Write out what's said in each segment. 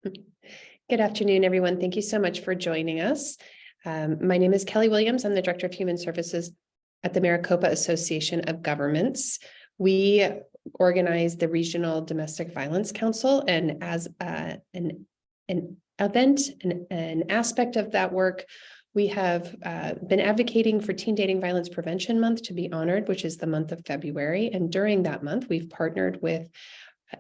Good afternoon, everyone. Thank you so much for joining us. My name is Kelly Williams. I'm the Director of Human Services at the Maricopa Association of Governments. We organize the Regional Domestic Violence Council, and as an event, an aspect of that work, we have been advocating for Teen Dating Violence Prevention Month to be honored, which is the month of February. And during that month, we've partnered with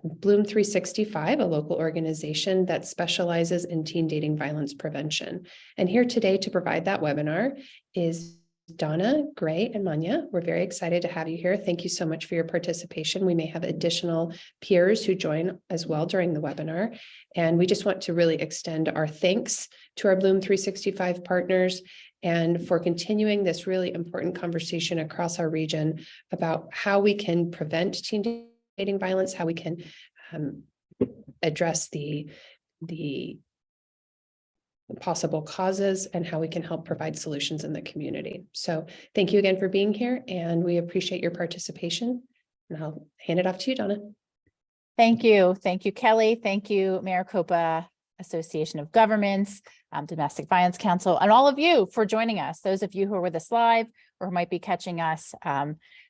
Bloom 365, a local organization that specializes in teen dating violence prevention. And here today to provide that webinar is Donna, Gray, and Manya. We're very excited to have you here. Thank you so much for your participation. We may have additional peers who join as well during the webinar. And we just want to really extend our thanks to our Bloom 365 partners and for continuing this really important conversation across our region about how we can prevent teen dating violence, how we can address the possible causes, and how we can help provide solutions in the community. So thank you again for being here, and we appreciate your participation. And I'll hand it off to you, Donna. Thank you. Thank you, Kelly. Thank you, Maricopa Association of Governments, Domestic Violence Council, and all of you for joining us. Those of you who are with us live or who might be catching us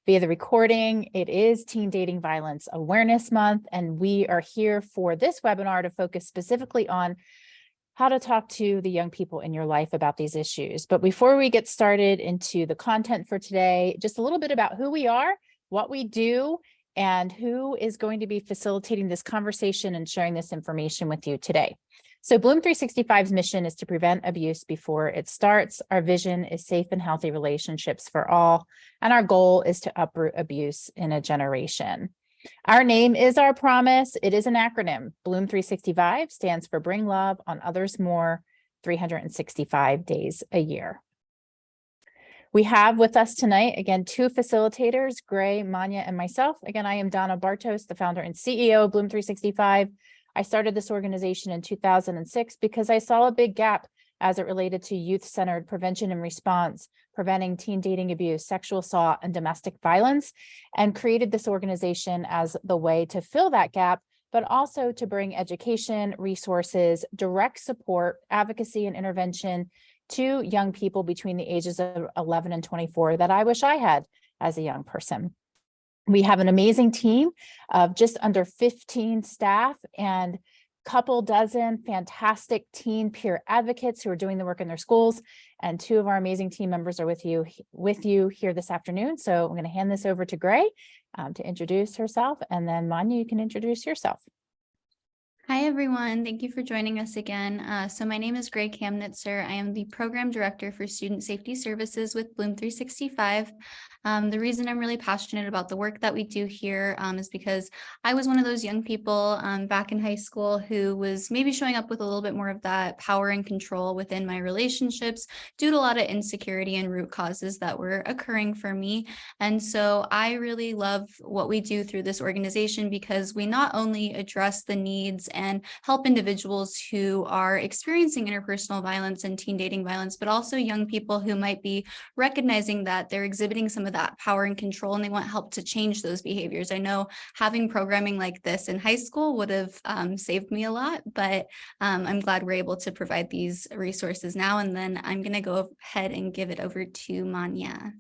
via the recording. It is Teen Dating Violence Awareness Month, and we are here for this webinar to focus specifically on how to talk to the young people in your life about these issues. But before we get started into the content for today, just a little bit about who we are, what we do, and who is going to be facilitating this conversation and sharing this information with you today. So Bloom 365's mission is to prevent abuse before it starts. Our vision is safe and healthy relationships for all, and our goal is to uproot abuse in a generation. Our name is our promise. It is an acronym. Bloom 365 stands for Bring Love on Others More, 365 days a year. We have with us tonight, again, two facilitators, Gray, Manya, and myself. Again, I am Donna Bartos, the founder and CEO of Bloom 365. I started this organization in 2006 because I saw a big gap as it related to youth-centered prevention and response, preventing teen dating abuse, sexual assault, and domestic violence, and created this organization as the way to fill that gap, but also to bring education, resources, direct support, advocacy, and intervention to young people between the ages of 11 and 24 that I wish I had as a young person. We have an amazing team of just under 15 staff and couple dozen fantastic teen peer advocates who are doing the work in their schools. And two of our amazing team members are with you here this afternoon. So I'm going to hand this over to Gray to introduce herself, and then Manya, you can introduce yourself. Hi, everyone. Thank you for joining us again. So my name is Gray Kamnitzer. I am the Program Director for Student Safety Services with Bloom 365. The reason I'm really passionate about the work that we do here is because I was one of those young people back in high school who was maybe showing up with a little bit more of that power and control within my relationships due to a lot of insecurity and root causes that were occurring for me. And so I really love what we do through this organization because we not only address the needs and help individuals who are experiencing interpersonal violence and teen dating violence, but also young people who might be recognizing that they're exhibiting some of that power and control and they want help to change those behaviors. I know having programming like this in high school would have saved me a lot, but I'm glad we're able to provide these resources now. And then I'm going to go ahead and give it over to Manya.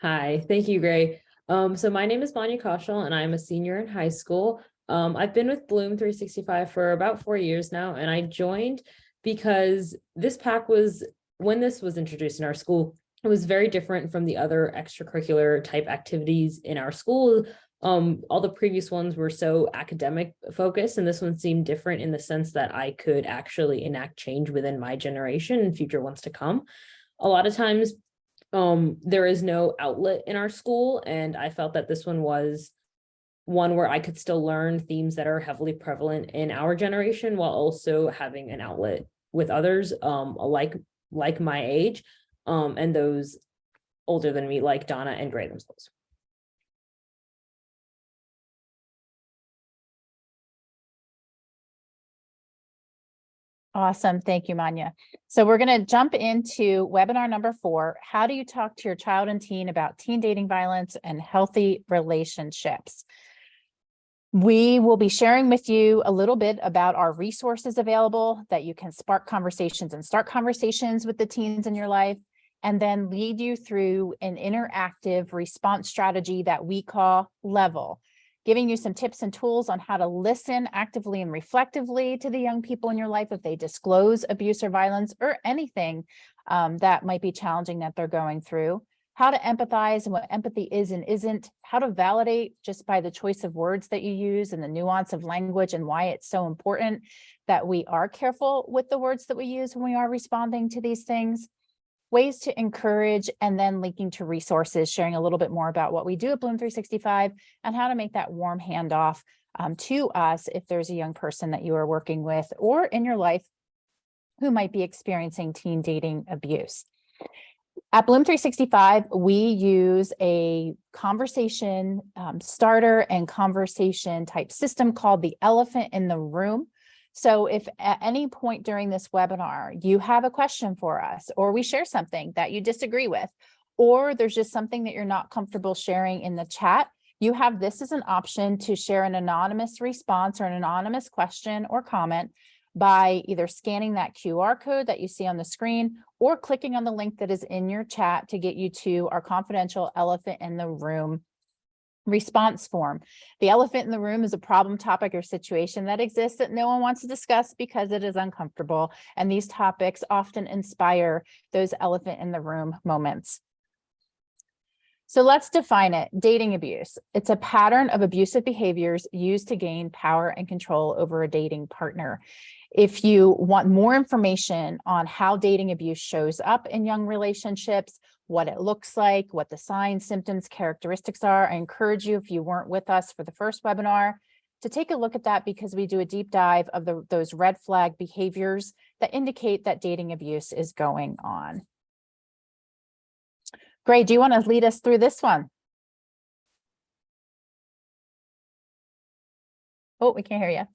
Hi, thank you, Gray. So my name is Manya Kaushal and I'm a senior in high school. I've been with Bloom 365 for about 4 years now, and I joined because this PAC was, when this was introduced in our school, it was very different from the other extracurricular type activities in our school. All the previous ones were so academic focused, and this one seemed different in the sense that I could actually enact change within my generation and future ones to come. A lot of times there is no outlet in our school, and I felt that this one was one where I could still learn themes that are heavily prevalent in our generation while also having an outlet with others like my age and those older than me, like Donna and Gray themselves. Awesome. Thank you, Manya. So we're going to jump into webinar number 4. How do you talk to your child and teen about teen dating violence and healthy relationships? We will be sharing with you a little bit about our resources available that you can spark conversations and start conversations with the teens in your life, and then lead you through an interactive response strategy that we call Level, giving you some tips and tools on how to listen actively and reflectively to the young people in your life if they disclose abuse or violence or anything that might be challenging that they're going through, how to empathize and what empathy is and isn't, how to validate just by the choice of words that you use and the nuance of language and why it's so important that we are careful with the words that we use when we are responding to these things, ways to encourage, and then linking to resources, sharing a little bit more about what we do at Bloom 365 and how to make that warm handoff to us if there's a young person that you are working with or in your life who might be experiencing teen dating abuse. At Bloom 365, we use a conversation starter and conversation type system called the elephant in the room. So if at any point during this webinar, you have a question for us, or we share something that you disagree with, or there's just something that you're not comfortable sharing in the chat, you have this as an option to share an anonymous response or an anonymous question or comment by either scanning that QR code that you see on the screen or clicking on the link that is in your chat to get you to our confidential elephant in the room response form. The elephant in the room is a problem, topic, or situation that exists that no one wants to discuss because it is uncomfortable. And these topics often inspire those elephant in the room moments. So let's define it. Dating abuse. It's a pattern of abusive behaviors used to gain power and control over a dating partner. If you want more information on how dating abuse shows up in young relationships, what it looks like, what the signs, symptoms, characteristics are, I encourage you, if you weren't with us for the first webinar, to take a look at that because we do a deep dive of those red flag behaviors that indicate that dating abuse is going on. Gray, do you want to lead us through this one? Oh, we can't hear you.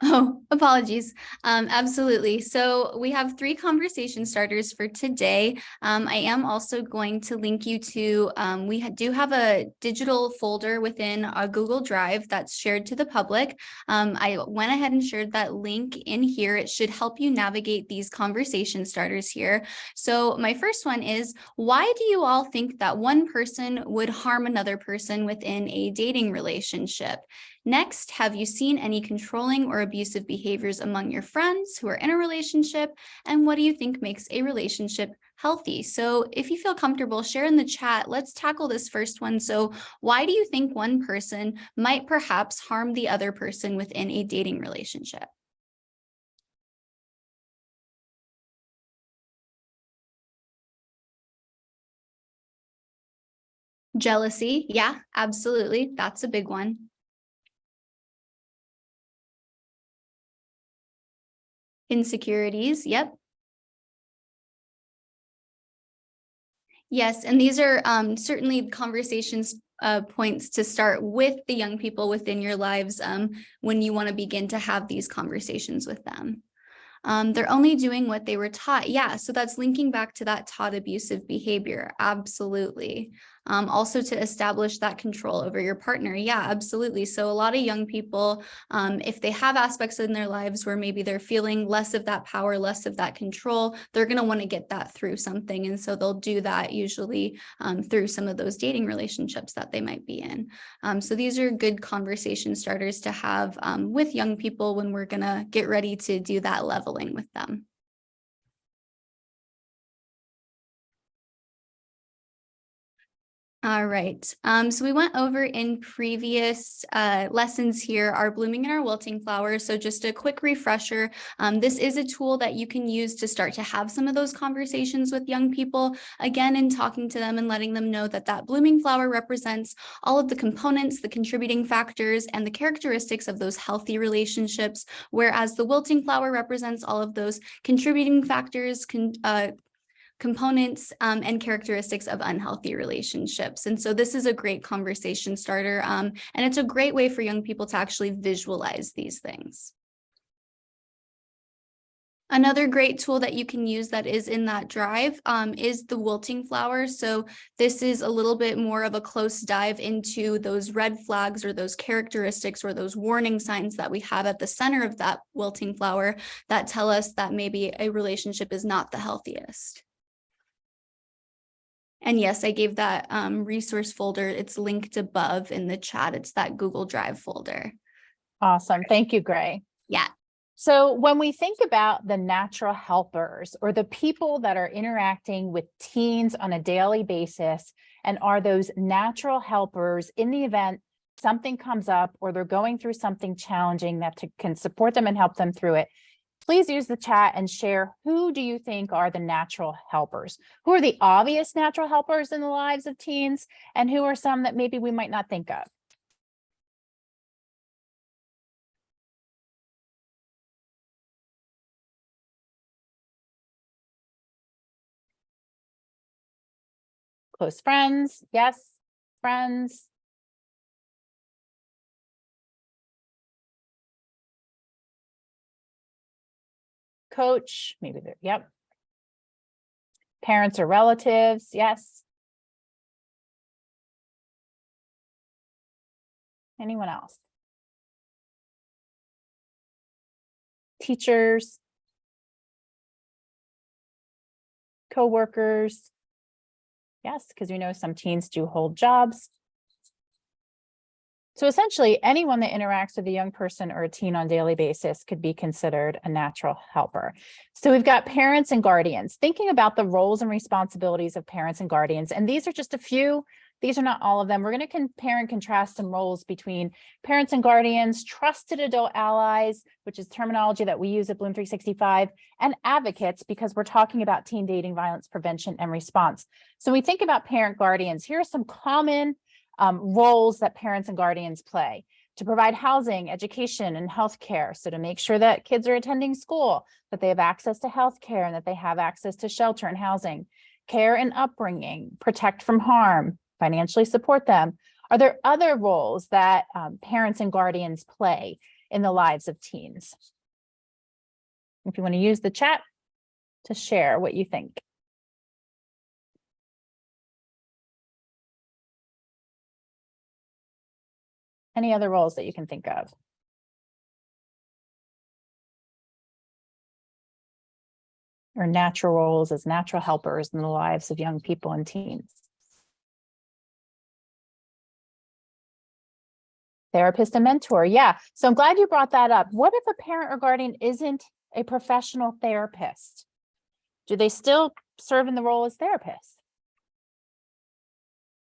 Oh, apologies. Absolutely. So we have 3 conversation starters for today. I am also going to link you to, we do have a digital folder within a Google Drive that's shared to the public. I went ahead and shared that link in here. It should help you navigate these conversation starters here. So my first one is, why do you all think that one person would harm another person within a dating relationship? Next, have you seen any controlling or abusive behaviors among your friends who are in a relationship? And what do you think makes a relationship healthy? So if you feel comfortable, share in the chat. Let's tackle this first one. So why do you think one person might perhaps harm the other person within a dating relationship? Jealousy. Yeah, absolutely. That's a big one. Insecurities. Yep. Yes, and these are certainly conversations points to start with the young people within your lives when you want to begin to have these conversations with them. They're only doing what they were taught. Yeah, so that's linking back to that taught abusive behavior. Absolutely. Also to establish that control over your partner. Yeah, absolutely. So a lot of young people, if they have aspects in their lives where maybe they're feeling less of that power, less of that control, they're going to want to get that through something. And so they'll do that usually through some of those dating relationships that they might be in. So these are good conversation starters to have with young people when we're going to get ready to do that leveling with them. All right, so we went over in previous lessons here, our blooming and our wilting flowers. So just a quick refresher, this is a tool that you can use to start to have some of those conversations with young people, again, in talking to them and letting them know that that blooming flower represents all of the components, the contributing factors, and the characteristics of those healthy relationships, whereas the wilting flower represents all of those contributing factors, components and characteristics of unhealthy relationships. And so this is a great conversation starter, and it's a great way for young people to actually visualize these things. Another great tool that you can use that is in that drive is the wilting flower. So this is a little bit more of a close dive into those red flags or those characteristics or those warning signs that we have at the center of that wilting flower that tell us that maybe a relationship is not the healthiest. And yes, I gave that resource folder. It's linked above in the chat. It's that Google Drive folder. Awesome. Thank you, Gray. Yeah. So when we think about the natural helpers or the people that are interacting with teens on a daily basis and are those natural helpers in the event something comes up or they're going through something challenging that can support them and help them through it, please use the chat and share who do you think are the natural helpers? Who are the obvious natural helpers in the lives of teens and who are some that maybe we might not think of? Close friends, yes, friends. Coach, maybe they're, yep. Parents or relatives, yes. Anyone else? Teachers, co-workers. Yes, because we know some teens do hold jobs. So essentially, anyone that interacts with a young person or a teen on a daily basis could be considered a natural helper. So we've got parents and guardians, thinking about the roles and responsibilities of parents and guardians. And these are just a few. These are not all of them. We're going to compare and contrast some roles between parents and guardians, trusted adult allies, which is terminology that we use at Bloom 365, and advocates, because we're talking about teen dating violence prevention and response. So when we think about parent guardians, here are some common roles that parents and guardians play: to provide housing, education, and healthcare. So to make sure that kids are attending school, that they have access to healthcare, and that they have access to shelter and housing, care and upbringing, protect from harm, financially support them. Are there other roles that parents and guardians play in the lives of teens? If you want to use the chat to share what you think. Any other roles that you can think of? Or natural roles as natural helpers in the lives of young people and teens? Therapist and mentor, yeah. So I'm glad you brought that up. What if a parent or guardian isn't a professional therapist? Do they still serve in the role as therapists?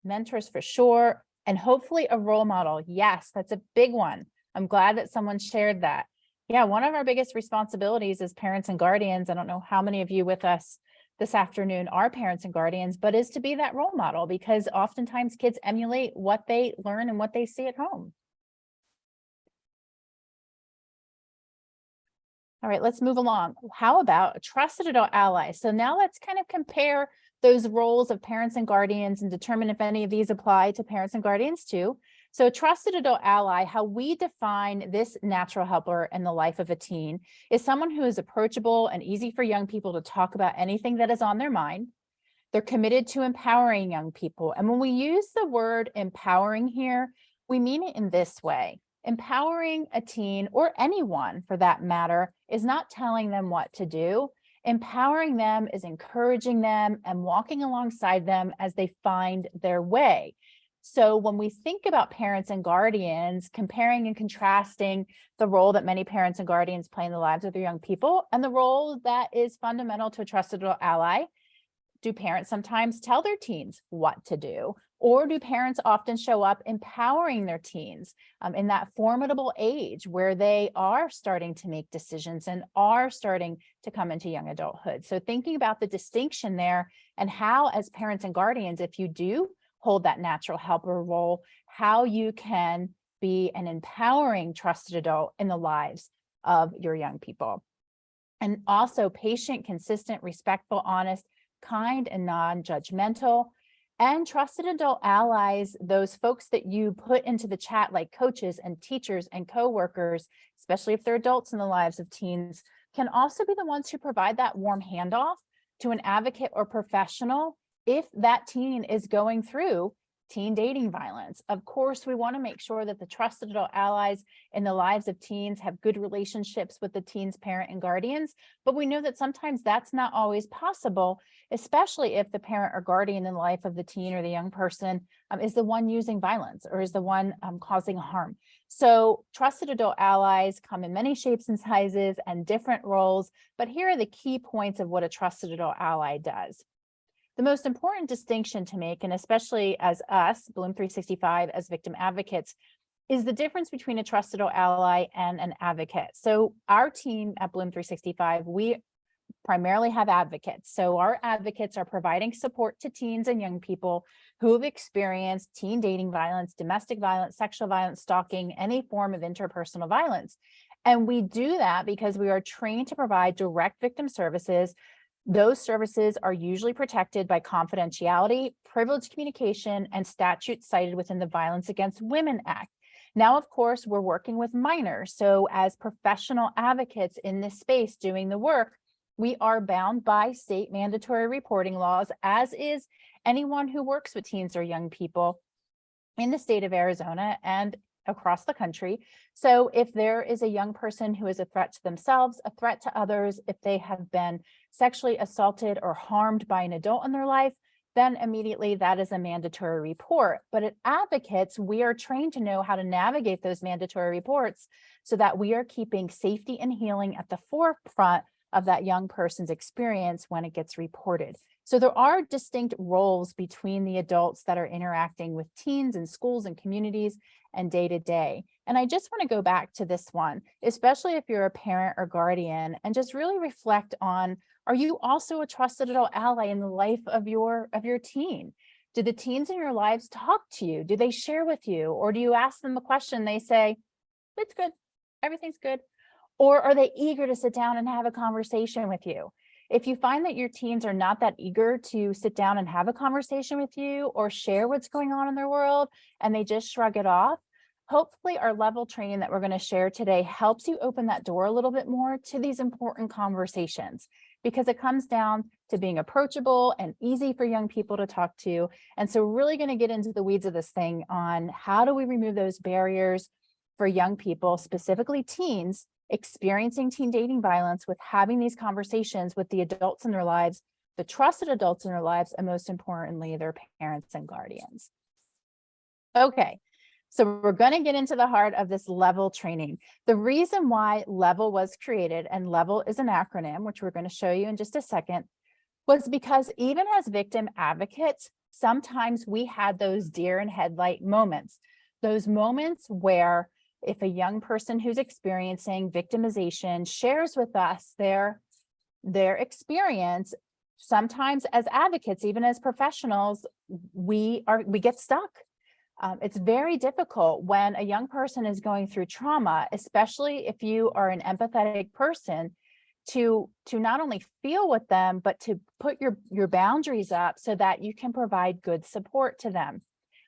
Mentors for sure. And hopefully a role model. Yes, that's a big one. I'm glad that someone shared that. Yeah, one of our biggest responsibilities as parents and guardians, I don't know how many of you with us this afternoon are parents and guardians, but is to be that role model, because oftentimes kids emulate what they learn and what they see at home. All right, let's move along. How about a trusted adult ally? So now let's kind of compare those roles of parents and guardians and determine if any of these apply to parents and guardians too. So trusted adult ally, how we define this natural helper in the life of a teen, is someone who is approachable and easy for young people to talk about anything that is on their mind. They're committed to empowering young people. And when we use the word empowering here, we mean it in this way. Empowering a teen, or anyone for that matter, is not telling them what to do. Empowering them is encouraging them and walking alongside them as they find their way. So when we think about parents and guardians, comparing and contrasting the role that many parents and guardians play in the lives of their young people and the role that is fundamental to a trusted adult ally, do parents sometimes tell their teens what to do? Or do parents often show up empowering their teens in that formidable age where they are starting to make decisions and are starting to come into young adulthood? So thinking about the distinction there and how, as parents and guardians, if you do hold that natural helper role, how you can be an empowering trusted adult in the lives of your young people. And also patient, consistent, respectful, honest, kind, and non-judgmental. And trusted adult allies, those folks that you put into the chat, like coaches and teachers and coworkers, especially if they're adults in the lives of teens, can also be the ones who provide that warm handoff to an advocate or professional if that teen is going through teen dating violence. Of course, we want to make sure that the trusted adult allies in the lives of teens have good relationships with the teen's parent and guardians, but we know that sometimes that's not always possible, especially if the parent or guardian in the life of the teen or the young person is the one using violence or is the one causing harm. So trusted adult allies come in many shapes and sizes and different roles, but here are the key points of what a trusted adult ally does. The most important distinction to make, and especially as us, Bloom 365, as victim advocates, is the difference between a trusted adult ally and an advocate. So our team at Bloom 365, we primarily have advocates. So our advocates are providing support to teens and young people who have experienced teen dating violence, domestic violence, sexual violence, stalking, any form of interpersonal violence. And we do that because we are trained to provide direct victim services. Those services are usually protected by confidentiality, privileged communication, and statutes cited within the Violence Against Women Act. Now, of course, we're working with minors. So as professional advocates in this space doing the work, we are bound by state mandatory reporting laws, as is anyone who works with teens or young people in the state of Arizona and across the country. So if there is a young person who is a threat to themselves, a threat to others, if they have been sexually assaulted or harmed by an adult in their life, then immediately that is a mandatory report. But at advocates, we are trained to know how to navigate those mandatory reports so that we are keeping safety and healing at the forefront of that young person's experience when it gets reported. So there are distinct roles between the adults that are interacting with teens in schools and communities and day to day. And I just want to go back to this one, especially if you're a parent or guardian, and just really reflect on, are you also a trusted adult ally in the life of your teen? Do the teens in your lives talk to you? Do they share with you? Or do you ask them a question, they say, it's good, everything's good? Or are they eager to sit down and have a conversation with you? If you find that your teens are not that eager to sit down and have a conversation with you or share what's going on in their world, and they just shrug it off, hopefully our level training that we're going to share today helps you open that door a little bit more to these important conversations, because it comes down to being approachable and easy for young people to talk to. And so we're really going to get into the weeds of this thing on how do we remove those barriers for young people, specifically teens, experiencing teen dating violence, with having these conversations with the adults in their lives, the trusted adults in their lives, and most importantly, their parents and guardians. Okay, so we're going to get into the heart of this level training. The reason why level was created, and level is an acronym, which we're going to show you in just a second, was because even as victim advocates, sometimes we had those deer in headlight moments, those moments where if a young person who's experiencing victimization shares with us their experience, sometimes as advocates, even as professionals, we get stuck. It's very difficult when a young person is going through trauma, especially if you are an empathetic person, to not only feel with them, but to put your boundaries up so that you can provide good support to them.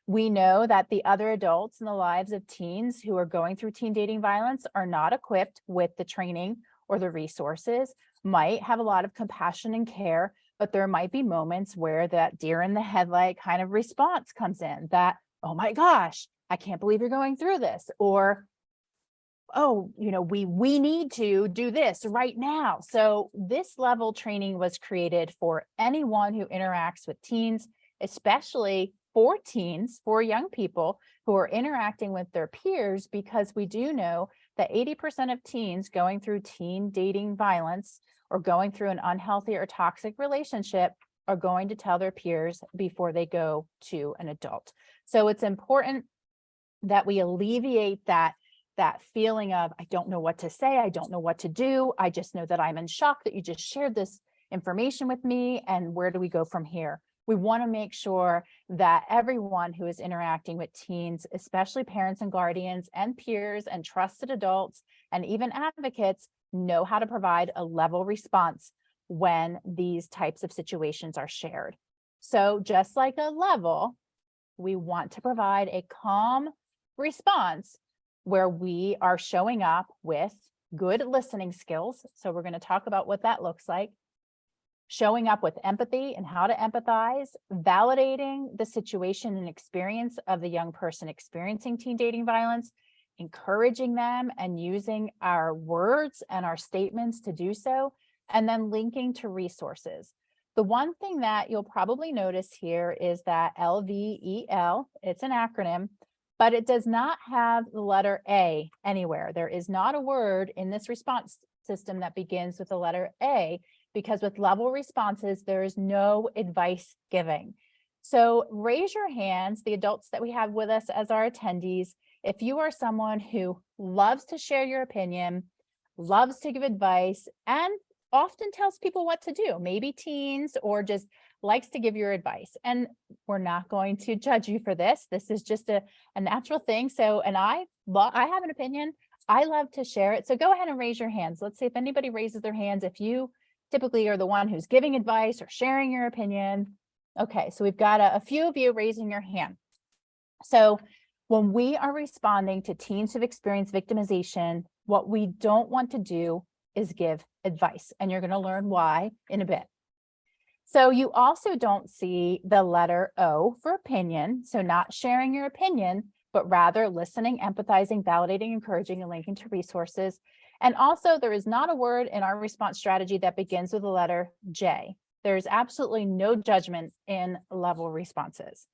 We know that the other adults in the lives of teens who are going through teen dating violence are not equipped with the training or the resources, might have a lot of compassion and care, but there might be moments where that deer in the headlight kind of response comes in, that, oh my gosh, I can't believe you're going through this, or, oh, we need to do this right now. So this level training was created for anyone who interacts with teens, especially for teens, for young people who are interacting with their peers, because we do know that 80% of teens going through teen dating violence or going through an unhealthy or toxic relationship are going to tell their peers before they go to an adult. So it's important that we alleviate that feeling of, I don't know what to say, I don't know what to do, I just know that I'm in shock that you just shared this information with me, and where do we go from here? We want to make sure that everyone who is interacting with teens, especially parents and guardians and peers and trusted adults and even advocates, know how to provide a level response when these types of situations are shared. So just like a level, we want to provide a calm response where we are showing up with good listening skills. So we're going to talk about what that looks like. Showing up with empathy and how to empathize, validating the situation and experience of the young person experiencing teen dating violence, encouraging them and using our words and our statements to do so, and then linking to resources. The one thing that you'll probably notice here is that LVEL, it's an acronym, but it does not have the letter A anywhere. There is not a word in this response system that begins with the letter A, because with level responses, there is no advice giving. So raise your hands, the adults that we have with us as our attendees, if you are someone who loves to share your opinion, loves to give advice, and often tells people what to do, maybe teens, or just likes to give your advice. And we're not going to judge you for this. This is just a natural thing. So, and I have an opinion. I love to share it. So go ahead and raise your hands. Let's see if anybody raises their hands. If you typically are the one who's giving advice or sharing your opinion. Okay, so we've got a few of you raising your hand. So when we are responding to teens who've experienced victimization, what we don't want to do is give advice, and you're going to learn why in a bit. So you also don't see the letter O for opinion, so not sharing your opinion, but rather listening, empathizing, validating, encouraging, and linking to resources. And also, there is not a word in our response strategy that begins with the letter J. There's absolutely no judgment in level responses.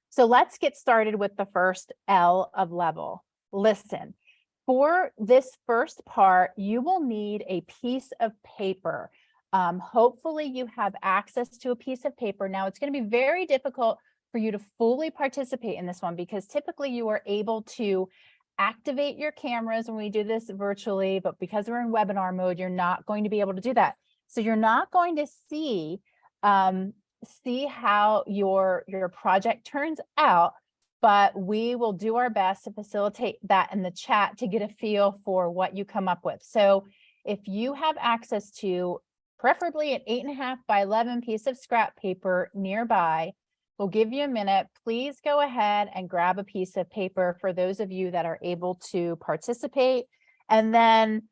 So let's get started with the first L of level, listen. For this first part, you will need a piece of paper. Hopefully you have access to a piece of paper. Now, it's going to be very difficult for you to fully participate in this one, because typically you are able to activate your cameras when we do this virtually, but because we're in webinar mode, you're not going to be able to do that. So you're not going to see how your project turns out, but we will do our best to facilitate that in the chat to get a feel for what you come up with. So if you have access to preferably an 8.5 by 11 piece of scrap paper nearby, we'll give you a minute. Please go ahead and grab a piece of paper for those of you that are able to participate. And then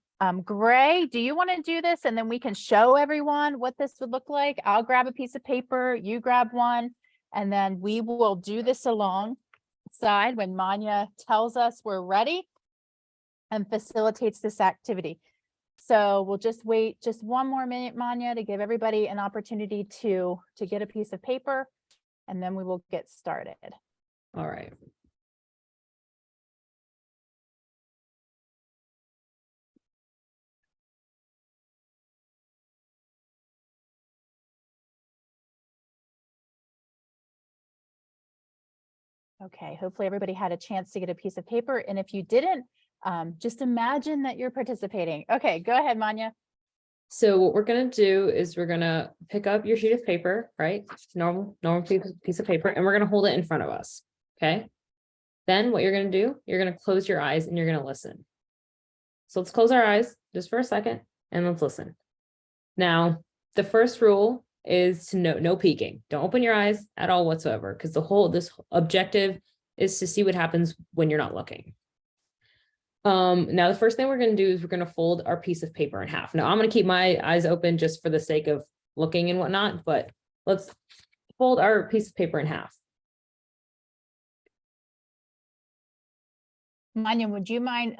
Gray, do you want to do this? And then we can show everyone what this would look like. I'll grab a piece of paper, you grab one, and then we will do this alongside when Manya tells us we're ready and facilitates this activity. So we'll just wait just one more minute, Manya, to give everybody an opportunity to get a piece of paper, and then we will get started. All right. Okay, hopefully everybody had a chance to get a piece of paper. And if you didn't, just imagine that you're participating. Okay, go ahead, Manya. So what we're going to do is we're going to pick up your sheet of paper, right? Normal piece of paper, and we're going to hold it in front of us. Okay. Then what you're going to do, you're going to close your eyes and you're going to listen. So let's close our eyes just for a second and let's listen. Now, the first rule is to no peeking. Don't open your eyes at all whatsoever, because this objective is to see what happens when you're not looking. Now the first thing we're going to do is we're going to fold our piece of paper in half. Now I'm going to keep my eyes open just for the sake of looking and whatnot, but let's fold our piece of paper in half. Manya, would you mind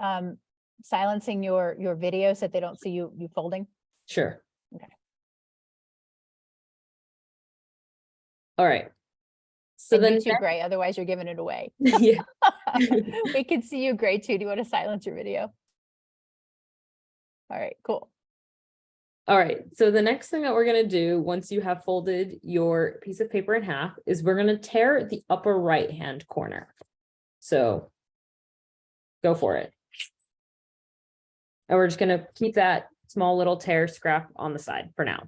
silencing your video so that they don't see you folding? Sure. Okay. All right. So and then YouTube, Gray, otherwise you're giving it away. Yeah. We can see you, Gray, too. Do you want to silence your video? All right, cool. All right. So the next thing that we're going to do once you have folded your piece of paper in half is we're going to tear the upper right-hand corner. So go for it. And we're just going to keep that small little tear scrap on the side for now.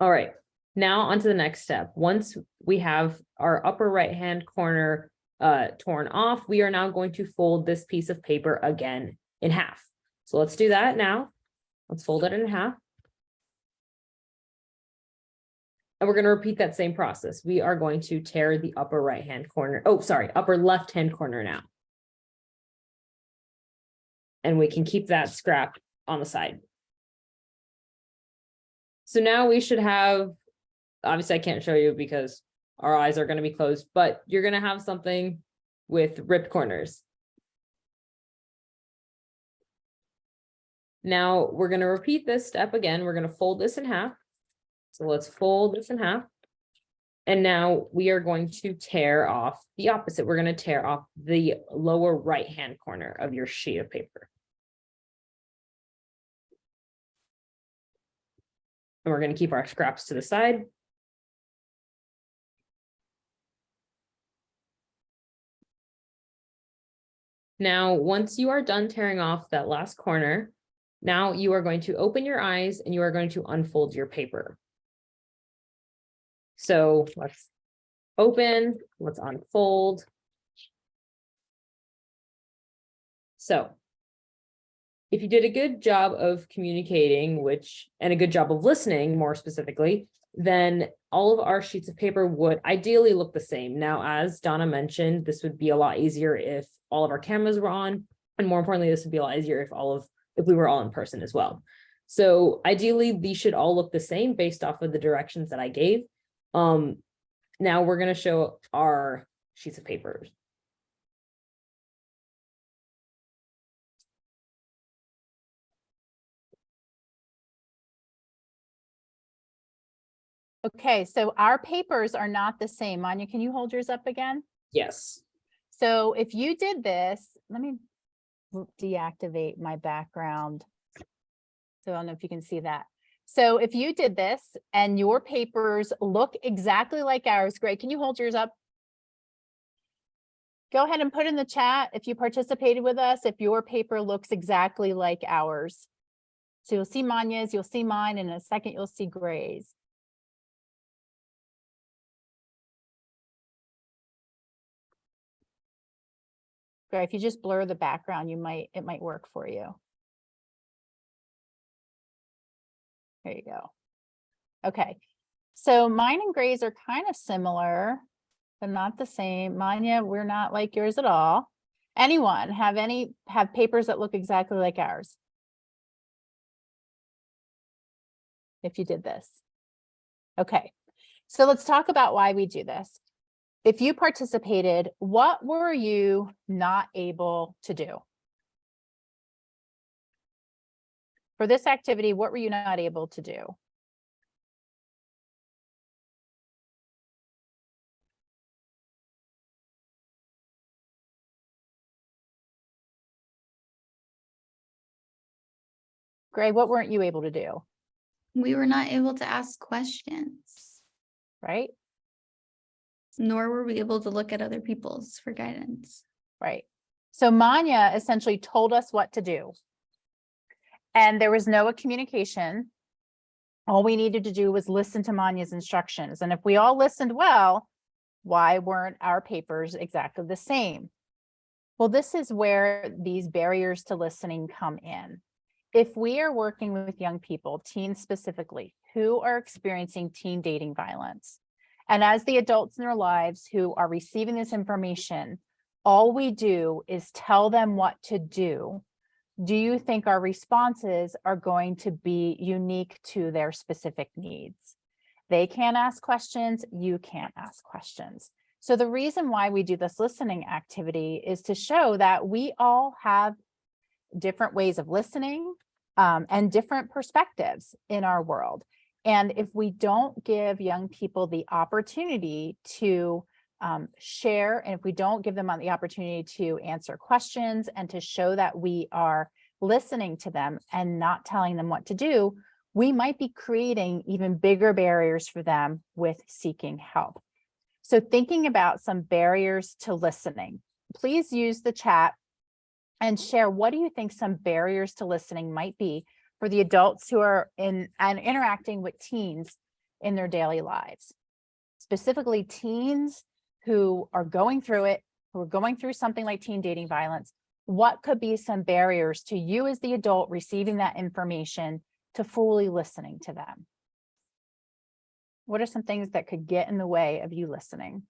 All right, now on to the next step. Once we have our upper right-hand corner torn off, we are now going to fold this piece of paper again in half. So let's do that now. Let's fold it in half. And we're going to repeat that same process. We are going to tear the upper right-hand corner. Oh, sorry, upper left-hand corner now. And we can keep that scrap on the side. So now we should have, obviously I can't show you because our eyes are going to be closed, but you're going to have something with ripped corners. Now we're going to repeat this step again. We're going to fold this in half. So let's fold this in half. And now we are going to tear off the opposite. We're going to tear off the lower right-hand corner of your sheet of paper. And we're going to keep our scraps to the side. Now, once you are done tearing off that last corner, now you are going to open your eyes and you are going to unfold your paper. So let's open, let's unfold. So if you did a good job of communicating, and a good job of listening more specifically, then all of our sheets of paper would ideally look the same. Now, as Donna mentioned, this would be a lot easier if all of our cameras were on, and more importantly, this would be a lot easier if we were all in person as well. So ideally, these should all look the same based off of the directions that I gave. Now we're going to show our sheets of paper. Okay, so our papers are not the same. Manya, can you hold yours up again? Yes. So if you did this, let me deactivate my background. So I don't know if you can see that. So if you did this and your papers look exactly like ours, great. Can you hold yours up? Go ahead and put in the chat if you participated with us, if your paper looks exactly like ours. So you'll see Manya's, you'll see mine, and in a second you'll see Gray's. Gray, if you just blur the background, it might work for you. There you go. Okay, so mine and Gray's are kind of similar, but not the same. Manya, we're not like yours at all. Anyone have papers that look exactly like ours? If you did this. Okay, so let's talk about why we do this. If you participated, what were you not able to do? For this activity, what were you not able to do? Gray, what weren't you able to do? We were not able to ask questions, Right? nor were we able to look at other people's for guidance. Right. So Manya essentially told us what to do. And there was no communication. All we needed to do was listen to Manya's instructions. And if we all listened well, why weren't our papers exactly the same? Well, this is where these barriers to listening come in. If we are working with young people, teens specifically, who are experiencing teen dating violence, and as the adults in their lives who are receiving this information, all we do is tell them what to do. Do you think our responses are going to be unique to their specific needs? They can't ask questions, you can't ask questions. So the reason why we do this listening activity is to show that we all have different ways of listening and different perspectives in our world. And if we don't give young people the opportunity to share, and if we don't give them the opportunity to answer questions and to show that we are listening to them and not telling them what to do, we might be creating even bigger barriers for them with seeking help. So thinking about some barriers to listening, please use the chat and share, what do you think some barriers to listening might be for the adults who are interacting with teens in their daily lives, specifically teens who are going through it, who are going through something like teen dating violence. What could be some barriers to you as the adult receiving that information to fully listening to them? What are some things that could get in the way of you listening?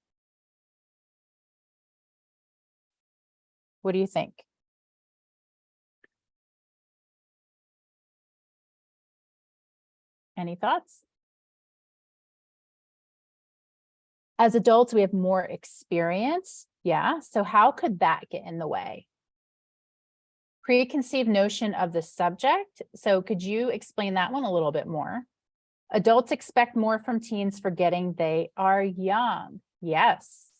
What do you think? Any thoughts? As adults, we have more experience. Yeah. So how could that get in the way? Preconceived notion of the subject. So could you explain that one a little bit more? Adults expect more from teens forgetting they are young. Yes.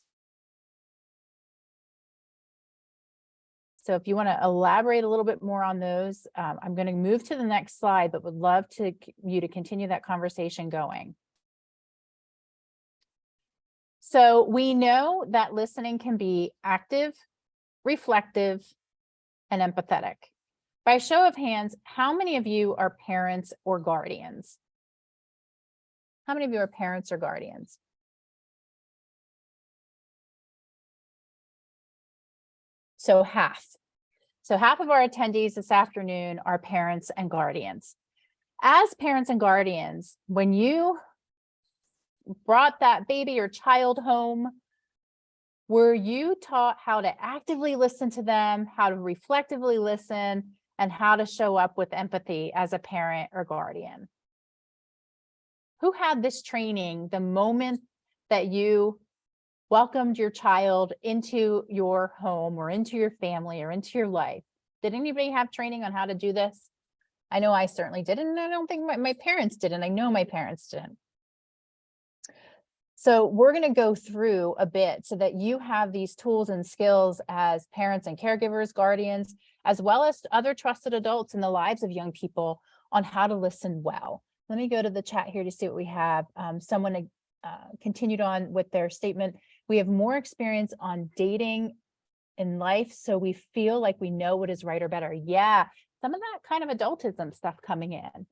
So if you want to elaborate a little bit more on those, I'm going to move to the next slide, but would love you to continue that conversation going. So we know that listening can be active, reflective, and empathetic. By show of hands, how many of you are parents or guardians? How many of you are parents or guardians? So half. So half of our attendees this afternoon are parents and guardians. As parents and guardians, when you brought that baby or child home, were you taught how to actively listen to them, how to reflectively listen, and how to show up with empathy as a parent or guardian? Who had this training the moment that you welcomed your child into your home or into your family or into your life? Did anybody have training on how to do this? I know I certainly didn't, and I don't think my parents did, and I know my parents didn't. So we're going to go through a bit so that you have these tools and skills as parents and caregivers, guardians, as well as other trusted adults in the lives of young people on how to listen well. Let me go to the chat here to see what we have. Someone continued on with their statement. We have more experience on dating in life, so we feel like we know what is right or better. Yeah, some of that kind of adultism stuff coming in.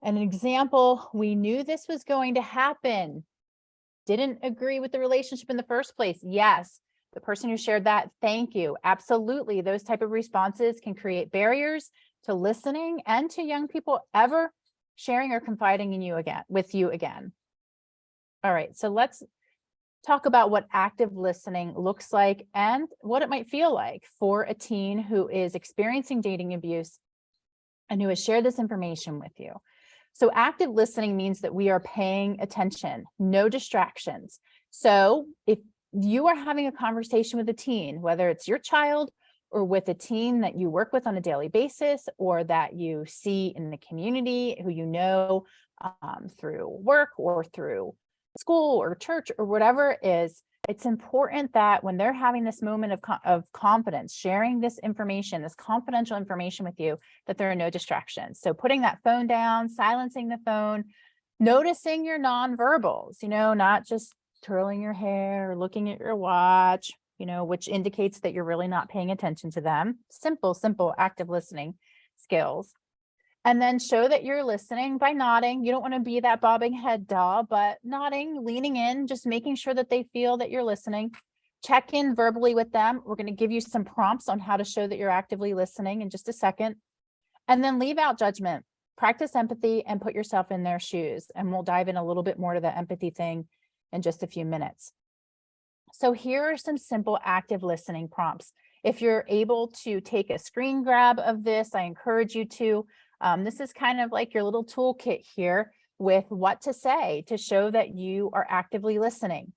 An example, we knew this was going to happen. Didn't agree with the relationship in the first place. Yes, the person who shared that, thank you. Absolutely, those type of responses can create barriers to listening and to young people ever sharing or confiding in you again, with you again. All right, so let's talk about what active listening looks like and what it might feel like for a teen who is experiencing dating abuse and who has shared this information with you. So active listening means that we are paying attention, no distractions. So if you are having a conversation with a teen, whether it's your child or with a teen that you work with on a daily basis or that you see in the community who you know through work or through school or church or whatever it is, it's important that when they're having this moment of confidence, sharing this information, this confidential information with you, that there are no distractions. So putting that phone down, silencing the phone, noticing your nonverbals, not just twirling your hair or looking at your watch, which indicates that you're really not paying attention to them. Simple active listening skills. And then show that you're listening by nodding. You don't want to be that bobbing head doll, but nodding, leaning in, just making sure that they feel that you're listening. Check in verbally with them. We're going to give you some prompts on how to show that you're actively listening in just a second. And then leave out judgment. Practice empathy and put yourself in their shoes. And we'll dive in a little bit more to the empathy thing in just a few minutes. So here are some simple active listening prompts. If you're able to take a screen grab of this, I encourage you to. This is kind of like your little toolkit here with what to say to show that you are actively listening.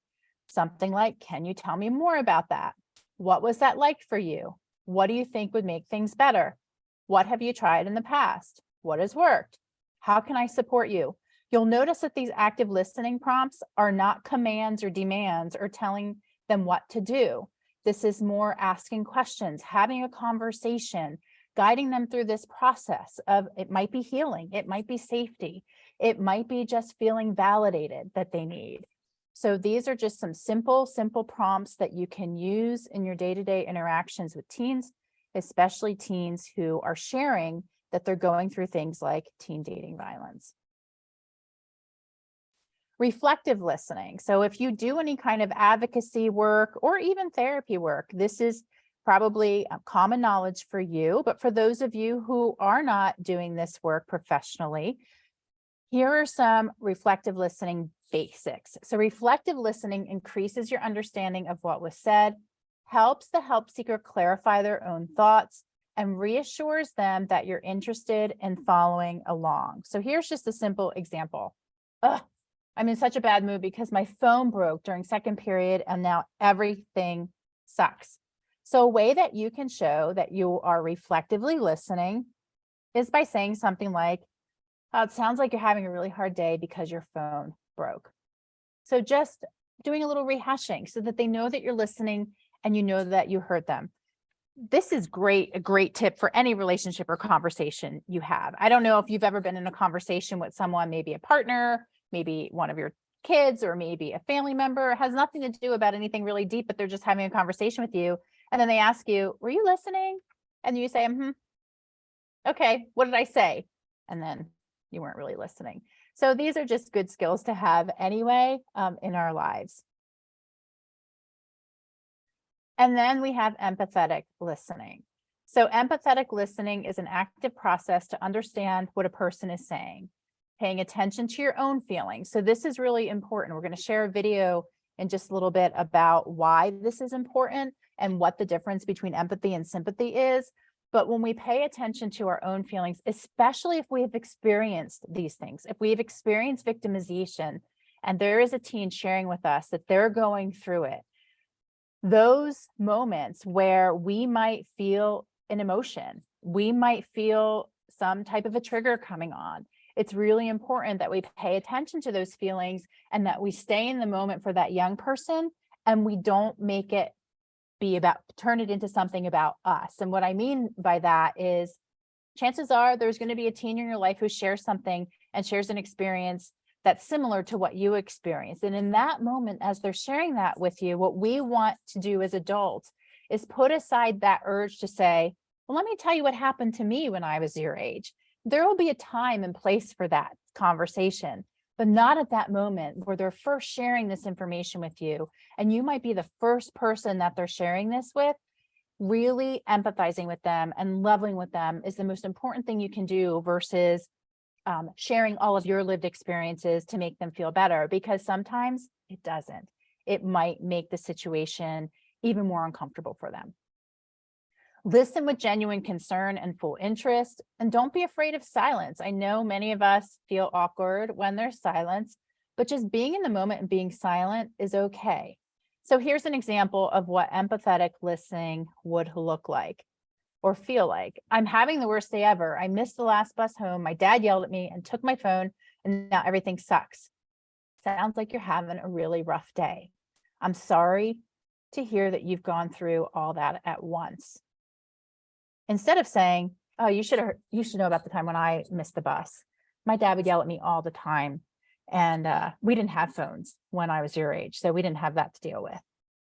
Something like, can you tell me more about that? What was that like for you? What do you think would make things better? What have you tried in the past? What has worked? How can I support you? You'll notice that these active listening prompts are not commands or demands or telling them what to do. This is more asking questions, having a conversation, guiding them through this process of, it might be healing, it might be safety, it might be just feeling validated that they need. So these are just some simple prompts that you can use in your day-to-day interactions with teens, especially teens who are sharing that they're going through things like teen dating violence. Reflective listening. So if you do any kind of advocacy work or even therapy work, this is probably common knowledge for you, but for those of you who are not doing this work professionally, Here are some reflective listening basics. So reflective listening increases your understanding of what was said, helps the help seeker clarify their own thoughts, and reassures them that you're interested in following along. So here's just a simple example. Ugh, I'm in such a bad mood because my phone broke during second period and now everything sucks. So a way that you can show that you are reflectively listening is by saying something like, it sounds like you're having a really hard day because your phone broke. So just doing a little rehashing so that they know that you're listening and you know that you heard them. This is a great tip for any relationship or conversation you have. I don't know if you've ever been in a conversation with someone, maybe a partner, maybe one of your kids, or maybe a family member. It has nothing to do about anything really deep, but they're just having a conversation with you. And then they ask you, were you listening? And you say, okay, what did I say? And then you weren't really listening. So these are just good skills to have anyway in our lives. And then we have empathetic listening. So empathetic listening is an active process to understand what a person is saying, paying attention to your own feelings. So this is really important. We're going to share a video in just a little bit about why this is important and what the difference between empathy and sympathy is. But when we pay attention to our own feelings, especially if we have experienced these things, if we have experienced victimization, and there is a teen sharing with us that they're going through it, those moments where we might feel an emotion, we might feel some type of a trigger coming on, it's really important that we pay attention to those feelings and that we stay in the moment for that young person and we don't make it turn it into something about us. And what I mean by that is chances are there's going to be a teen in your life who shares something and shares an experience that's similar to what you experienced. And in that moment, as they're sharing that with you, what we want to do as adults is put aside that urge to say, well, let me tell you what happened to me when I was your age. There will be a time and place for that conversation, but not at that moment where they're first sharing this information with you. And you might be the first person that they're sharing this with. Really empathizing with them and leveling with them is the most important thing you can do versus sharing all of your lived experiences to make them feel better, because sometimes it doesn't. It might make the situation even more uncomfortable for them. Listen with genuine concern and full interest, and don't be afraid of silence. I know many of us feel awkward when there's silence, but just being in the moment and being silent is okay. So here's an example of what empathetic listening would look like or feel like. I'm having the worst day ever. I missed the last bus home. My dad yelled at me and took my phone, and now everything sucks. Sounds like you're having a really rough day. I'm sorry to hear that you've gone through all that at once. Instead of saying, oh, you should know about the time when I missed the bus. My dad would yell at me all the time. And we didn't have phones when I was your age, so we didn't have that to deal with.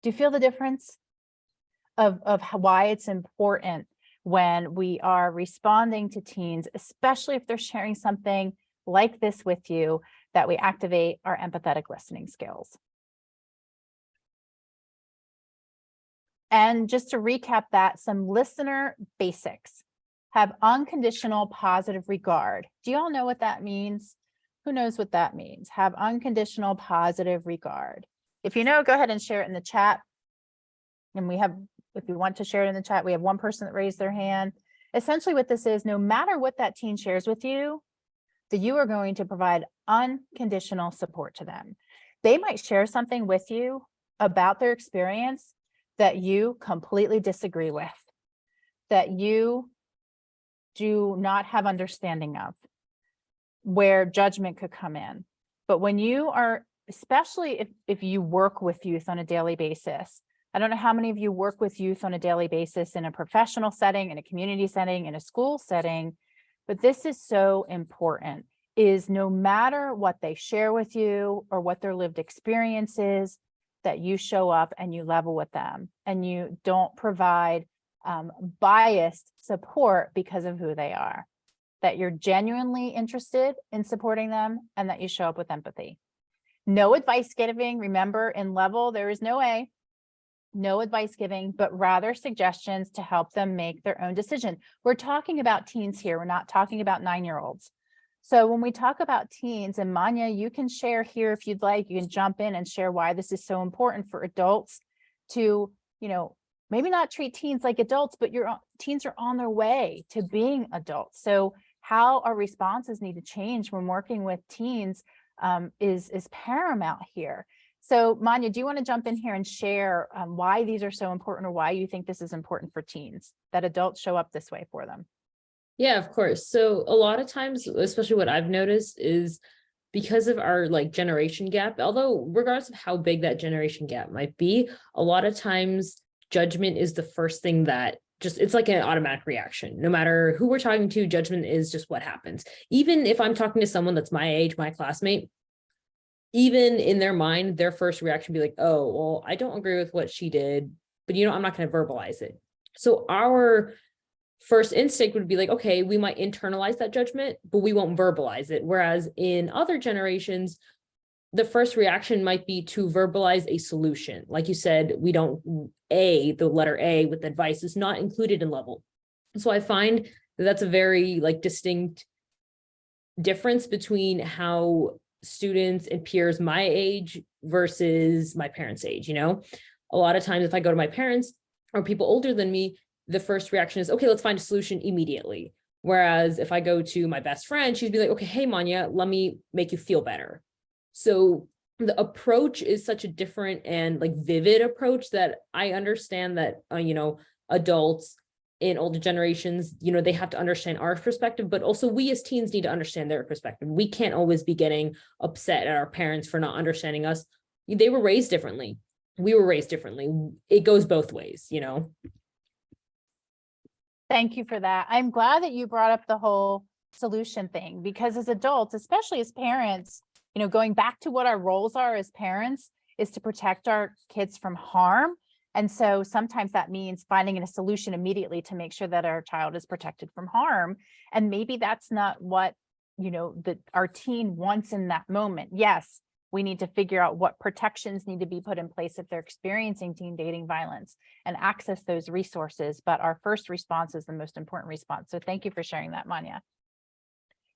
Do you feel the difference of why it's important when we are responding to teens, especially if they're sharing something like this with you, that we activate our empathetic listening skills? And just to recap that, some listener basics. Have unconditional positive regard. Do you all know what that means? Who knows what that means? Have unconditional positive regard. If you know, go ahead and share it in the chat. And we have, if you want to share it in the chat, we have one person that raised their hand. Essentially what this is, no matter what that teen shares with you, that you are going to provide unconditional support to them. They might share something with you about their experience that you completely disagree with, that you do not have understanding of, where judgment could come in. But when you are, especially if you work with youth on a daily basis, I don't know how many of you work with youth on a daily basis in a professional setting, in a community setting, in a school setting, but this is so important, is no matter what they share with you or what their lived experience is, that you show up and you level with them and you don't provide biased support because of who they are, that you're genuinely interested in supporting them and that you show up with empathy. No advice giving. Remember, in level, there is no A, no advice giving, but rather suggestions to help them make their own decision. We're talking about teens here. We're not talking about 9-year-olds. So when we talk about teens, and Manya, you can share here if you'd like, you can jump in and share why this is so important for adults to, maybe not treat teens like adults, but teens are on their way to being adults. So how our responses need to change when working with teens is paramount here. So Manya, do you want to jump in here and share why these are so important, or why you think this is important for teens, that adults show up this way for them? Yeah, of course. So a lot of times, especially what I've noticed is because of our generation gap, although regardless of how big that generation gap might be, a lot of times judgment is the first thing that it's like an automatic reaction. No matter who we're talking to, judgment is just what happens. Even if I'm talking to someone that's my age, my classmate, even in their mind, their first reaction would be like, oh, well, I don't agree with what she did, but I'm not going to verbalize it. So our first instinct would be like, okay, we might internalize that judgment, but we won't verbalize it. Whereas in other generations, the first reaction might be to verbalize a solution. Like you said, the letter A with advice is not included in level. So I find that that's a very distinct difference between how students and peers my age versus my parents' age. A lot of times if I go to my parents or people older than me, the first reaction is, okay, let's find a solution immediately. Whereas if I go to my best friend, she'd be like, okay, hey, Manya, let me make you feel better. So the approach is such a different and vivid approach that I understand that, adults in older generations, they have to understand our perspective, but also we as teens need to understand their perspective. We can't always be getting upset at our parents for not understanding us. They were raised differently. We were raised differently. It goes both ways, Thank you for that. I'm glad that you brought up the whole solution thing, because as adults, especially as parents, going back to what our roles are as parents is to protect our kids from harm. And so sometimes that means finding a solution immediately to make sure that our child is protected from harm. And maybe that's not what, our teen wants in that moment. Yes, we need to figure out what protections need to be put in place if they're experiencing teen dating violence and access those resources. But our first response is the most important response. So thank you for sharing that, Manya.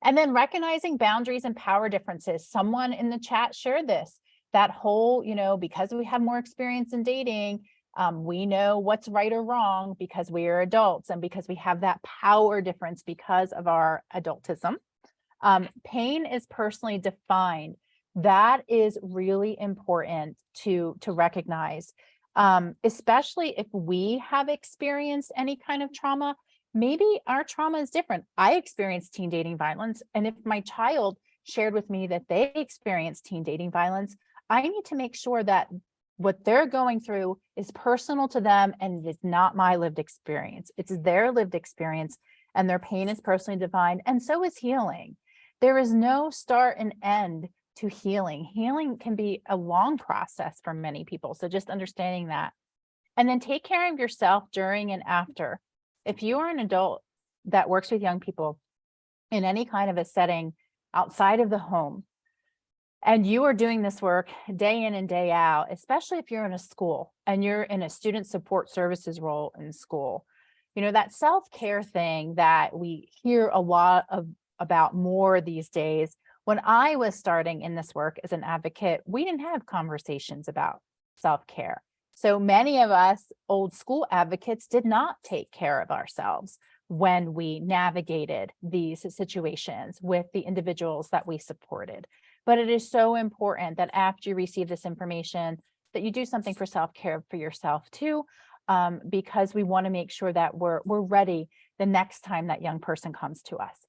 And then recognizing boundaries and power differences. Someone in the chat shared this, that whole, because we have more experience in dating, we know what's right or wrong because we are adults and because we have that power difference because of our adultism. Pain is personally defined. That is really important to recognize, especially if we have experienced any kind of trauma. Maybe our trauma is different. I experienced teen dating violence, and if my child shared with me that they experienced teen dating violence, I need to make sure that what they're going through is personal to them and it's not my lived experience. It's their lived experience, and their pain is personally defined, and so is healing. There is no start and end to healing. Healing can be a long process for many people. So just understanding that. And then take care of yourself during and after. If you are an adult that works with young people in any kind of a setting outside of the home, and you are doing this work day in and day out, especially if you're in a school and you're in a student support services role in school, that self-care thing that we hear a lot about more these days. When I was starting in this work as an advocate, we didn't have conversations about self-care. So many of us old school advocates did not take care of ourselves when we navigated these situations with the individuals that we supported. But it is so important that after you receive this information, that you do something for self-care for yourself too, because we want to make sure that we're ready the next time that young person comes to us.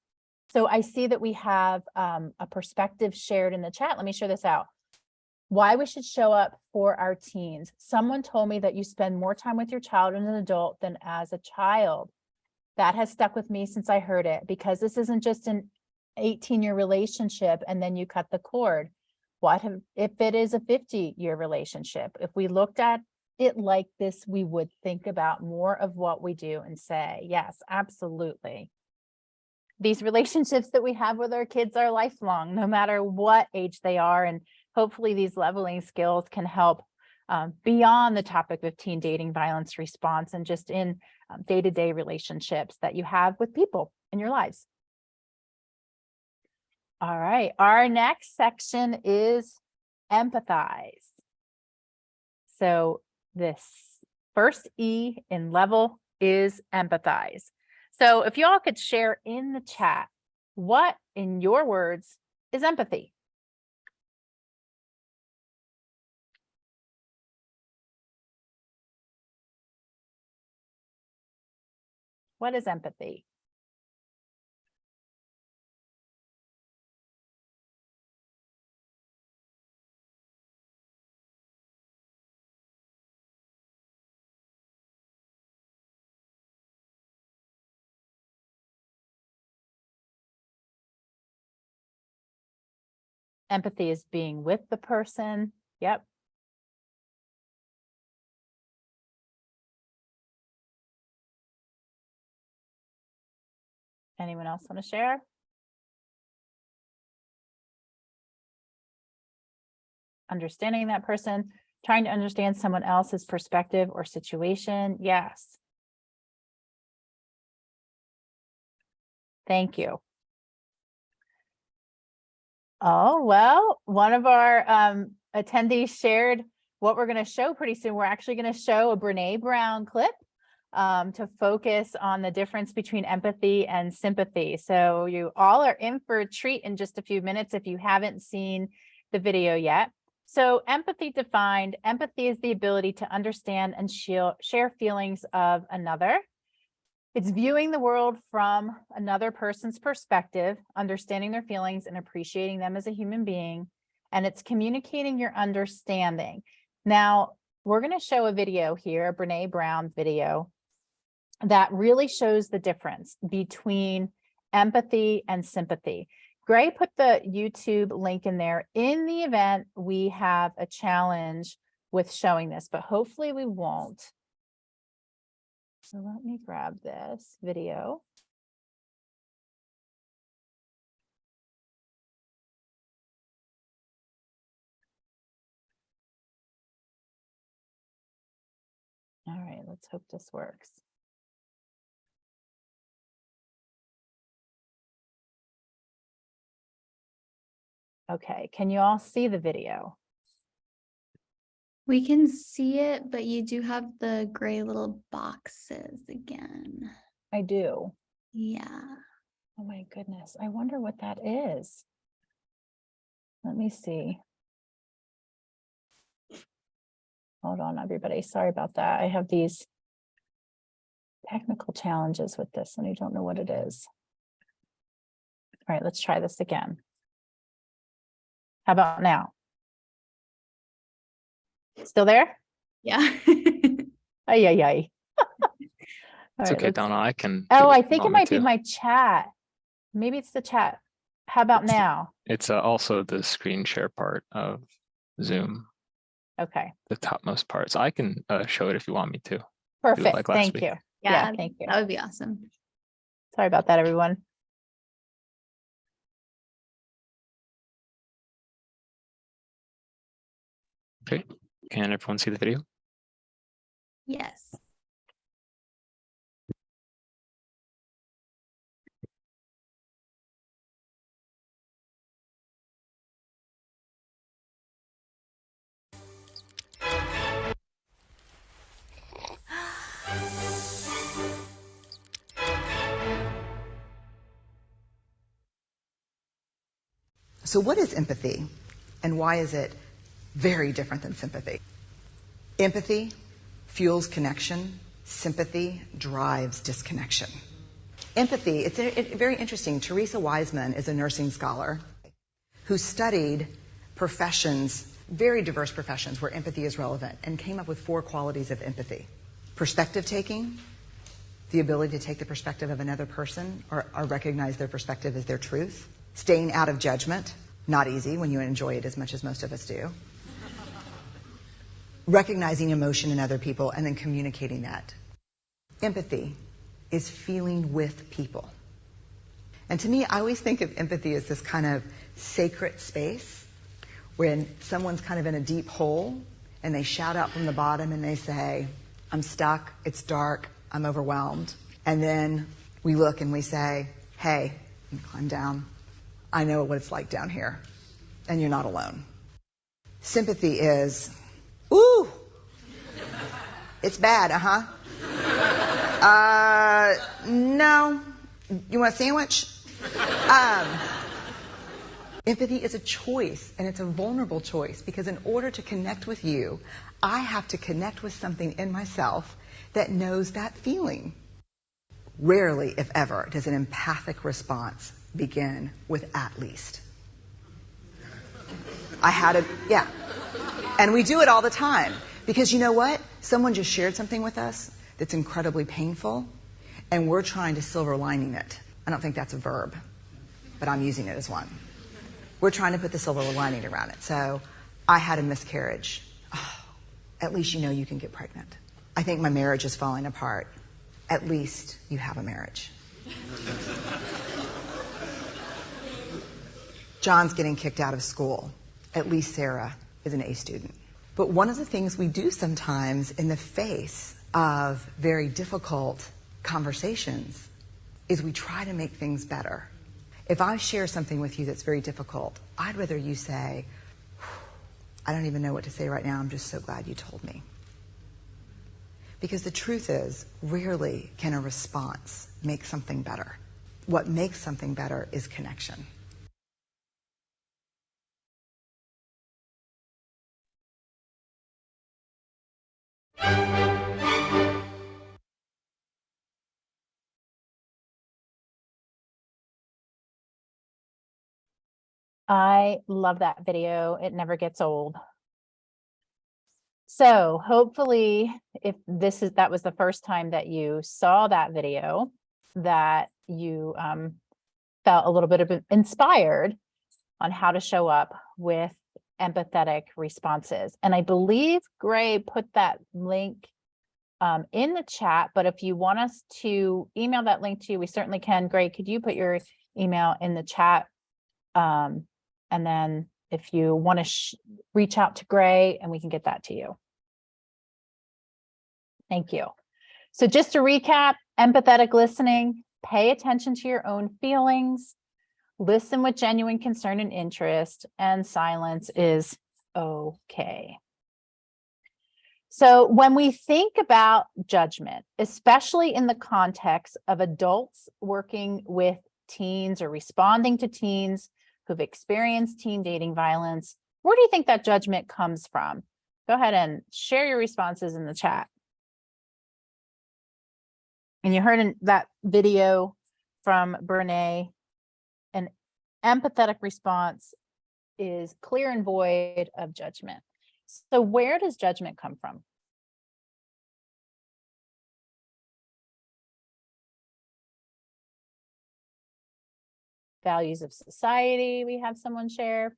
So I see that we have a perspective shared in the chat. Let me share this out. Why we should show up for our teens. Someone told me that you spend more time with your child as an adult than as a child. That has stuck with me since I heard it, because this isn't just an 18-year relationship and then you cut the cord. What if it is a 50-year relationship? If we looked at it like this, we would think about more of what we do and say, yes, absolutely. These relationships that we have with our kids are lifelong, no matter what age they are. And hopefully these leveling skills can help beyond the topic of teen dating violence response and just in day-to-day relationships that you have with people in your lives. All right, our next section is empathize. So this first E in level is empathize. So if you all could share in the chat, what in your words is empathy? What is empathy? Empathy is being with the person. Yep. Anyone else want to share? Understanding that person, trying to understand someone else's perspective or situation. Yes. Thank you. Oh, well, one of our attendees shared what we're going to show pretty soon. We're actually going to show a Brene Brown clip to focus on the difference between empathy and sympathy. So you all are in for a treat in just a few minutes if you haven't seen the video yet. So empathy defined, empathy is the ability to understand and share feelings of another. It's viewing the world from another person's perspective, understanding their feelings and appreciating them as a human being. And it's communicating your understanding. Now, we're going to show a video here, a Brene Brown video, that really shows the difference between empathy and sympathy. Gray put the YouTube link in there. In the event we have a challenge with showing this, but hopefully we won't. So let me grab this video. All right, let's hope this works. Okay, can you all see the video? We can see it, but you do have the gray little boxes again. I do. Yeah. Oh my goodness, I wonder what that is. Let me see. Hold on, everybody. Sorry about that. I have these technical challenges with this and I don't know what it is. All right, let's try this again. How about now? Still there? Yeah. Ay, ay, ay. It's okay, Donna. I can. Oh, do I you think it want me might be to. my chat. Maybe it's the chat. How about now? It's also the screen share part of Zoom, Okay, the topmost part. So I can show it if you want me to. Do it perfect. like last Thank week. you. Yeah, Thank you. that would be awesome. Sorry about that, everyone. Okay. Can everyone see the video? Yes. So what is empathy and why is it very different than sympathy? Empathy fuels connection. Sympathy drives disconnection. Empathy, it's very interesting. Teresa Wiseman is a nursing scholar who studied professions, very diverse professions where empathy is relevant, and came up with 4 qualities of empathy. Perspective taking, the ability to take the perspective of another person or recognize their perspective as their truth. Staying out of judgment, not easy when you enjoy it as much as most of us do. Recognizing emotion in other people and then communicating that. Empathy is feeling with people. And to me, I always think of empathy as this kind of sacred space when someone's kind of in a deep hole and they shout out from the bottom and they say, I'm stuck, it's dark, I'm overwhelmed. And then we look and we say, hey, you climb down. I know what it's like down here, and you're not alone. Sympathy is, ooh, it's bad, no. You want a sandwich? Empathy is a choice, and it's a vulnerable choice, because in order to connect with you, I have to connect with something in myself that knows that feeling. Rarely, if ever, does an empathic response begin with "at least." Yeah. And we do it all the time, because you know what? Someone just shared something with us that's incredibly painful, and we're trying to silver lining it. I don't think that's a verb, but I'm using it as one. We're trying to put the silver lining around it. So, I had a miscarriage. Oh, at least you know you can get pregnant. I think my marriage is falling apart. At least you have a marriage. John's getting kicked out of school. At least Sarah is an A student. But one of the things we do sometimes in the face of very difficult conversations is we try to make things better. If I share something with you that's very difficult, I'd rather you say, "I don't even know what to say right now. I'm just so glad you told me." Because the truth is, rarely can a response make something better. What makes something better is connection. I love that video. It never gets old. So hopefully, if that was the first time that you saw that video, that you felt a little bit of inspired on how to show up with empathetic responses. And I believe Gray put that link in the chat, but if you want us to email that link to you, we certainly can. Gray, could you put your email in the chat? And then if you want to reach out to Gray, and we can get that to you. Thank you. So just to recap, empathetic listening, pay attention to your own feelings, listen with genuine concern and interest, and silence is okay. So when we think about judgment, especially in the context of adults working with teens or responding to teens who've experienced teen dating violence, where do you think that judgment comes from? Go ahead and share your responses in the chat. And you heard in that video from Brene, an empathetic response is clear and void of judgment. So where does judgment come from? Values of society, we have someone share.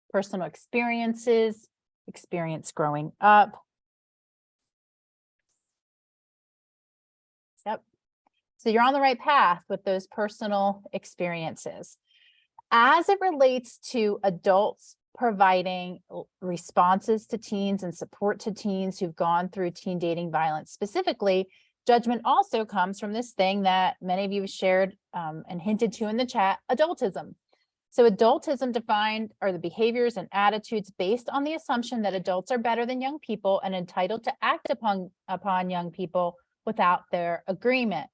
Personal experiences, experience growing up. Yep. So you're on the right path with those personal experiences. As it relates to adults providing responses to teens and support to teens who've gone through teen dating violence specifically, judgment also comes from this thing that many of you have shared and hinted to in the chat, adultism. So adultism defined are the behaviors and attitudes based on the assumption that adults are better than young people and entitled to act upon young people without their agreement.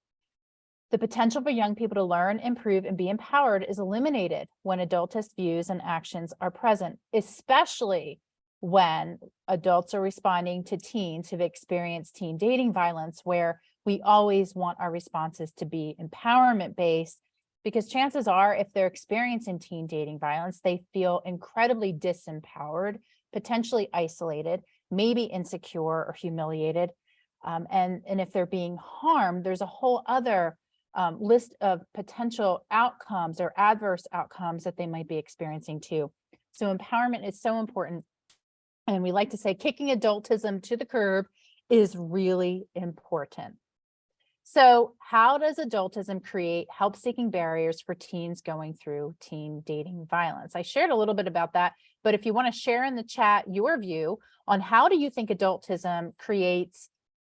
The potential for young people to learn, improve, and be empowered is eliminated when adultist views and actions are present, especially when adults are responding to teens who've experienced teen dating violence, where we always want our responses to be empowerment-based, because chances are, if they're experiencing teen dating violence, they feel incredibly disempowered, potentially isolated, maybe insecure or humiliated. And if they're being harmed, there's a whole other list of potential outcomes or adverse outcomes that they might be experiencing too. So empowerment is so important. And we like to say kicking adultism to the curb is really important. So how does adultism create help-seeking barriers for teens going through teen dating violence? I shared a little bit about that But if you want to share in the chat your view on how do you think adultism creates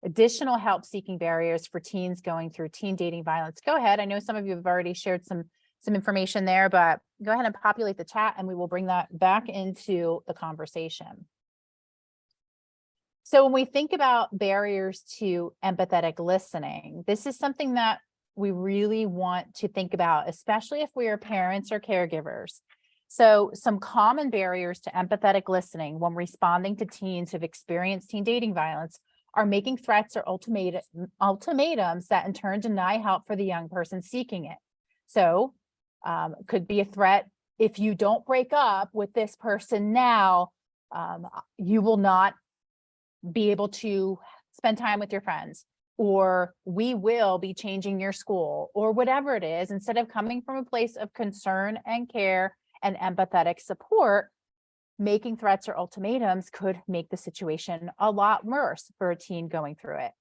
additional help-seeking barriers for teens going through teen dating violence, go ahead. I know some of you have already shared some information there, but go ahead and populate the chat and we will bring that back into the conversation. So when we think about barriers to empathetic listening, this is something that we really want to think about, especially if we are parents or caregivers. So some common barriers to empathetic listening when responding to teens who've experienced teen dating violence are making threats or ultimatums that in turn deny help for the young person seeking it. So could be a threat: if you don't break up with this person now, you will not be able to spend time with your friends, or we will be changing your school, or whatever it is. Instead of coming from a place of concern and care and empathetic support, making threats or ultimatums could make the situation a lot worse for a teen going through it.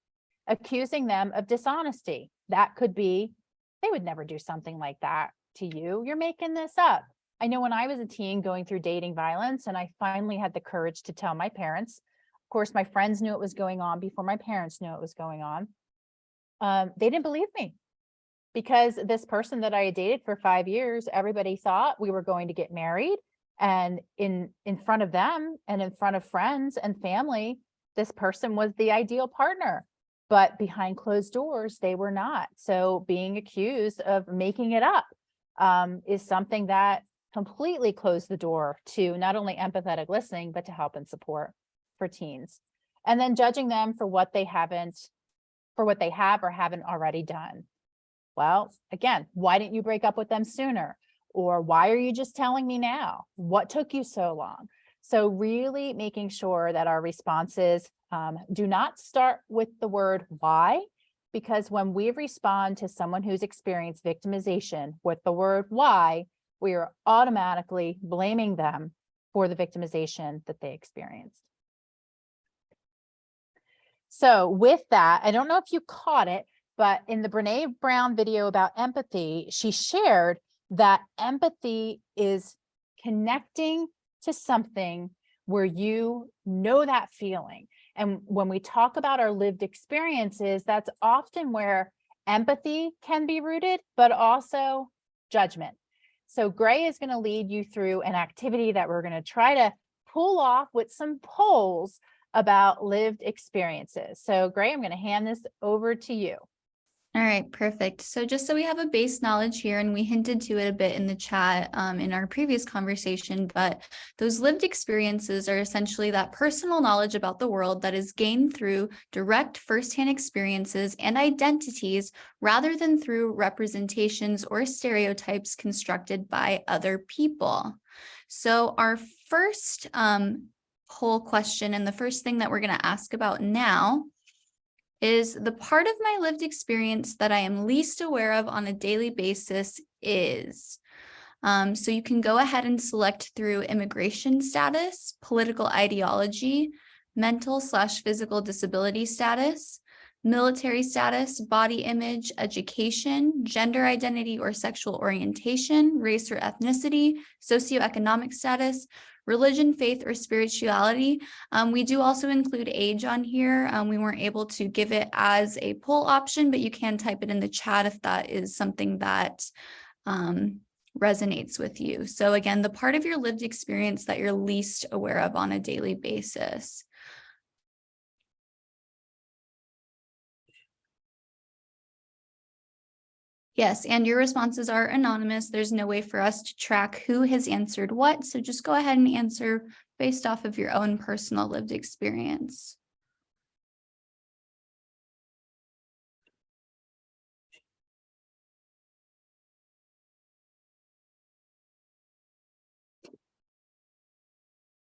Accusing them of dishonesty. That could be, they would never do something like that to you. You're making this up. I know when I was a teen going through dating violence and I finally had the courage to tell my parents, of course, my friends knew it was going on before my parents knew it was going on. They didn't believe me because this person that I had dated for 5 years, everybody thought we were going to get married. And in front of them and in front of friends and family, this person was the ideal partner. But behind closed doors, they were not. So being accused of making it up is something that completely closed the door to not only empathetic listening, but to help and support for teens. And then judging them for what they have or haven't already done. Well, again, why didn't you break up with them sooner? Or why are you just telling me now? What took you so long? So really making sure that our responses do not start with the word why, because when we respond to someone who's experienced victimization with the word why, we are automatically blaming them for the victimization that they experienced. So with that, I don't know if you caught it, but in the Brene Brown video about empathy, she shared that empathy is connecting to something where you know that feeling. And when we talk about our lived experiences, that's often where empathy can be rooted, but also judgment. So Gray is going to lead you through an activity that we're going to try to pull off with some polls about lived experiences. So Gray, I'm going to hand this over to you. All right, perfect. So just so we have a base knowledge here, and we hinted to it a bit in the chat in our previous conversation, but those lived experiences are essentially that personal knowledge about the world that is gained through direct firsthand experiences and identities rather than through representations or stereotypes constructed by other people. So our first poll question, and the first thing that we're going to ask about now, is the part of my lived experience that I am least aware of on a daily basis is. So you can go ahead and select through immigration status, political ideology, mental/physical disability status, military status, body image, education, gender identity or sexual orientation, race or ethnicity, socioeconomic status, religion, faith, or spirituality. We do also include age on here. We weren't able to give it as a poll option, but you can type it in the chat if that is something that resonates with you. So again, the part of your lived experience that you're least aware of on a daily basis. Yes, and your responses are anonymous. There's no way for us to track who has answered what. So just go ahead and answer based off of your own personal lived experience.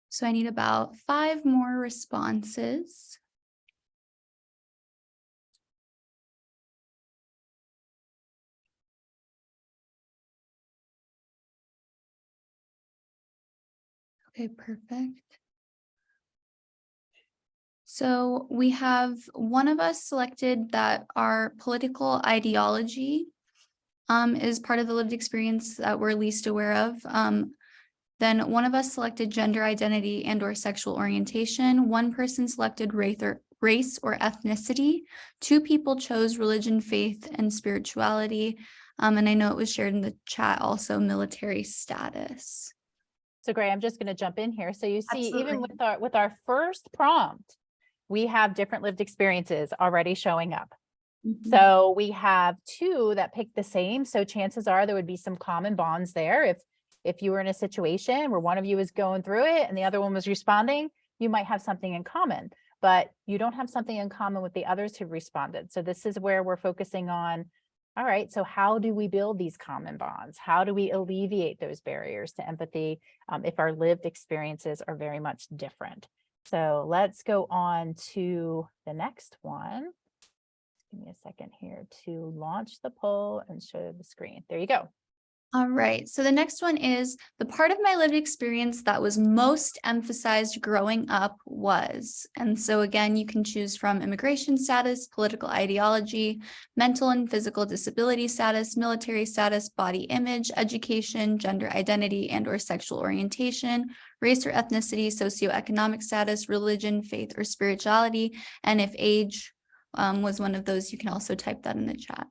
So I need about 5 more responses. Okay, perfect. So we have one of us selected that our political ideology is part of the lived experience that we're least aware of. Then one of us selected gender identity and or sexual orientation. One person selected race or ethnicity. 2 people chose religion, faith, and spirituality. And I know it was shared in the chat also, military status. So Gray, I'm just going to jump in here. So you see, even Absolutely. with our first prompt, we have different lived experiences already showing up. So we have 2 that pick the same. So chances are there would be some common bonds there. If you were in a situation where one of you is going through it and the other one was responding, you might have something in common, but you don't have something in common with the others who responded. So this is where we're focusing on, all right, so how do we build these common bonds? How do we alleviate those barriers to empathy if our lived experiences are very much different? So let's go on to the next one. Give me a second here to launch the poll and show the screen. There you go. All right, so the next one is the part of my lived experience that was most emphasized growing up was. And so again, you can choose from immigration status, political ideology, mental and physical disability status, military status, body image, education, gender identity and or sexual orientation, race or ethnicity, socioeconomic status, religion, faith or spirituality. And if age was one of those, you can also type that in the chat.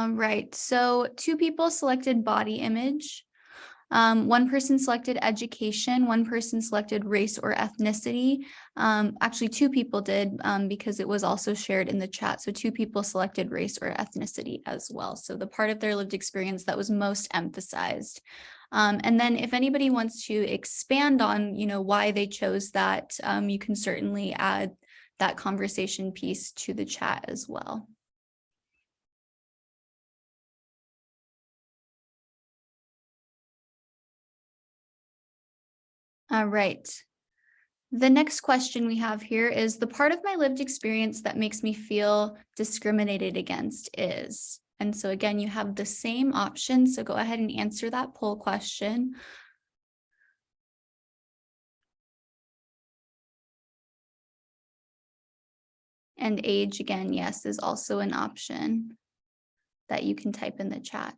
Right, so 2 people selected body image. One person selected education, one person selected race or ethnicity. Actually, 2 people did because it was also shared in the chat. So 2 people selected race or ethnicity as well. So the part of their lived experience that was most emphasized. And then if anybody wants to expand on, why they chose that, you can certainly add that conversation piece to the chat as well. All right. The next question we have here is the part of my lived experience that makes me feel discriminated against is. And so again, you have the same option. So go ahead and answer that poll question. And age, again, yes, is also an option that you can type in the chat.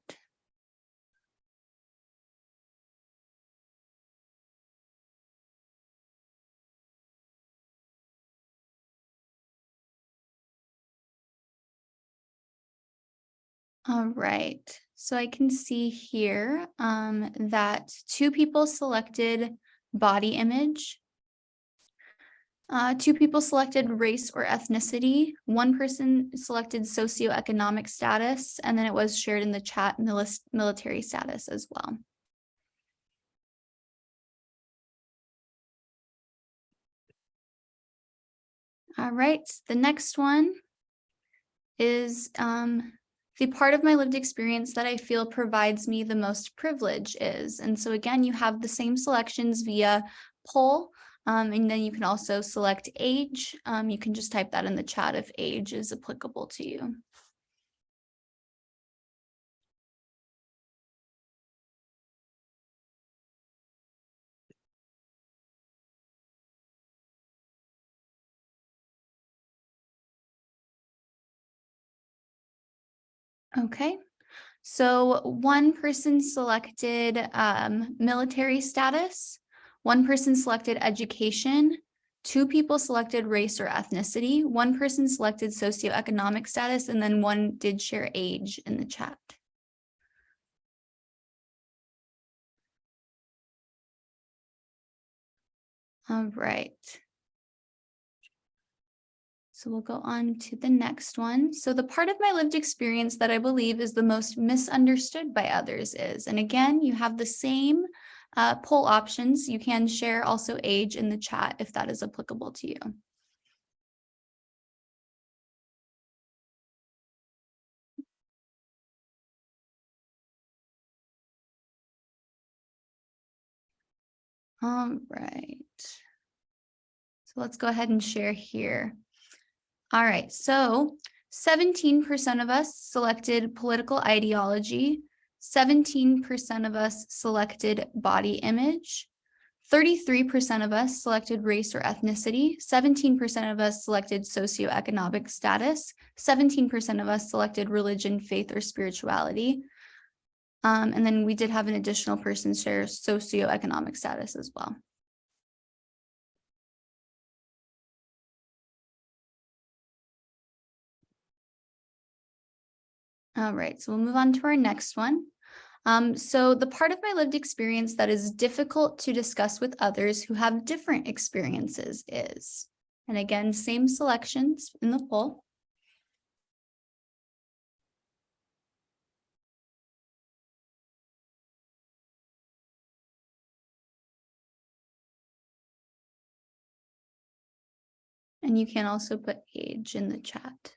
All right, so I can see here that 2 people selected body image. 2 people selected race or ethnicity. 1 person selected socioeconomic status, and then it was shared in the chat military status as well. All right, the next one is the part of my lived experience that I feel provides me the most privilege is. And so again, you have the same selections via poll, and then you can also select age. You can just type that in the chat if age is applicable to you. Okay, so 1 person selected military status, 1 person selected education, 2 people selected race or ethnicity, 1 person selected socioeconomic status, and then 1 did share age in the chat. All right. So we'll go on to the next one. So the part of my lived experience that I believe is the most misunderstood by others is, and again, you have the same poll options. You can share also age in the chat if that is applicable to you. All right. So let's go ahead and share here. All right, so 17% of us selected political ideology, 17% of us selected body image, 33% of us selected race or ethnicity, 17% of us selected socioeconomic status, 17% of us selected religion, faith, or spirituality. And then we did have an additional person share socioeconomic status as well. All right, so we'll move on to our next one. So the part of my lived experience that is difficult to discuss with others who have different experiences is, and again, same selections in the poll. And you can also put age in the chat.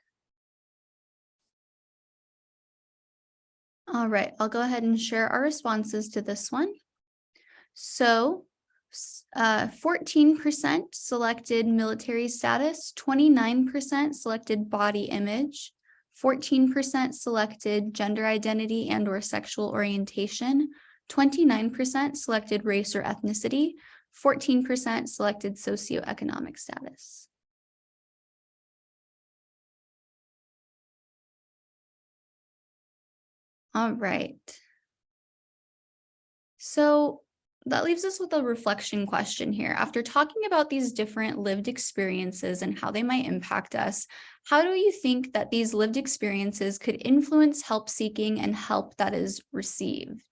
All right, I'll go ahead and share our responses to this one. So 14% selected military status, 29% selected body image, 14% selected gender identity and or sexual orientation, 29% selected race or ethnicity, 14% selected socioeconomic status. All right. So that leaves us with a reflection question here. After talking about these different lived experiences and how they might impact us, how do you think that these lived experiences could influence help seeking and help that is received?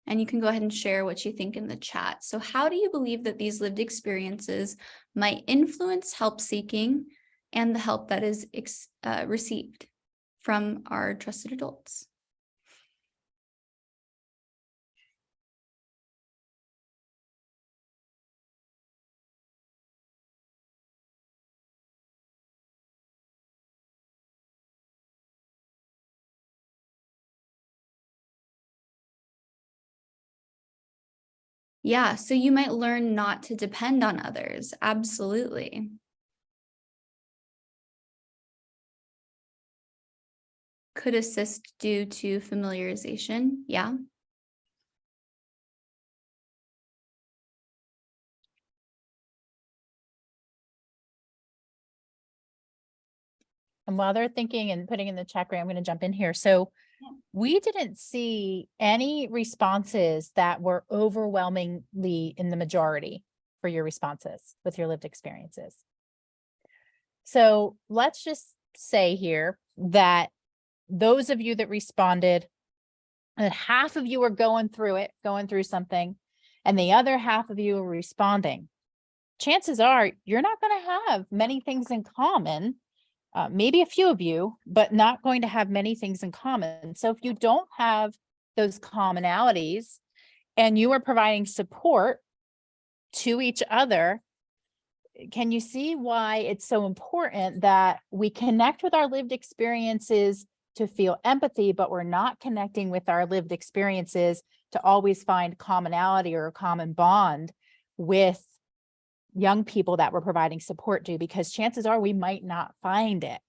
And you can go ahead and share what you think in the chat. So how do you believe that these lived experiences might influence help seeking and the help that is received from our trusted adults? Yeah, so you might learn not to depend on others. Absolutely. Could assist due to familiarization. Yeah. And while they're thinking and putting in the chat, I'm going to jump in here. So we didn't see any responses that were overwhelmingly in the majority for your responses with your lived experiences. So let's just say here that those of you that responded, and half of you are going through something, and the other half of you are responding. Chances are you're not going to have many things in common. Maybe a few of you, but not going to have many things in common. So if you don't have those commonalities and you are providing support to each other, can you see why it's so important that we connect with our lived experiences to feel empathy, but we're not connecting with our lived experiences to always find commonality or a common bond with young people that we're providing support to, because chances are we might not find it.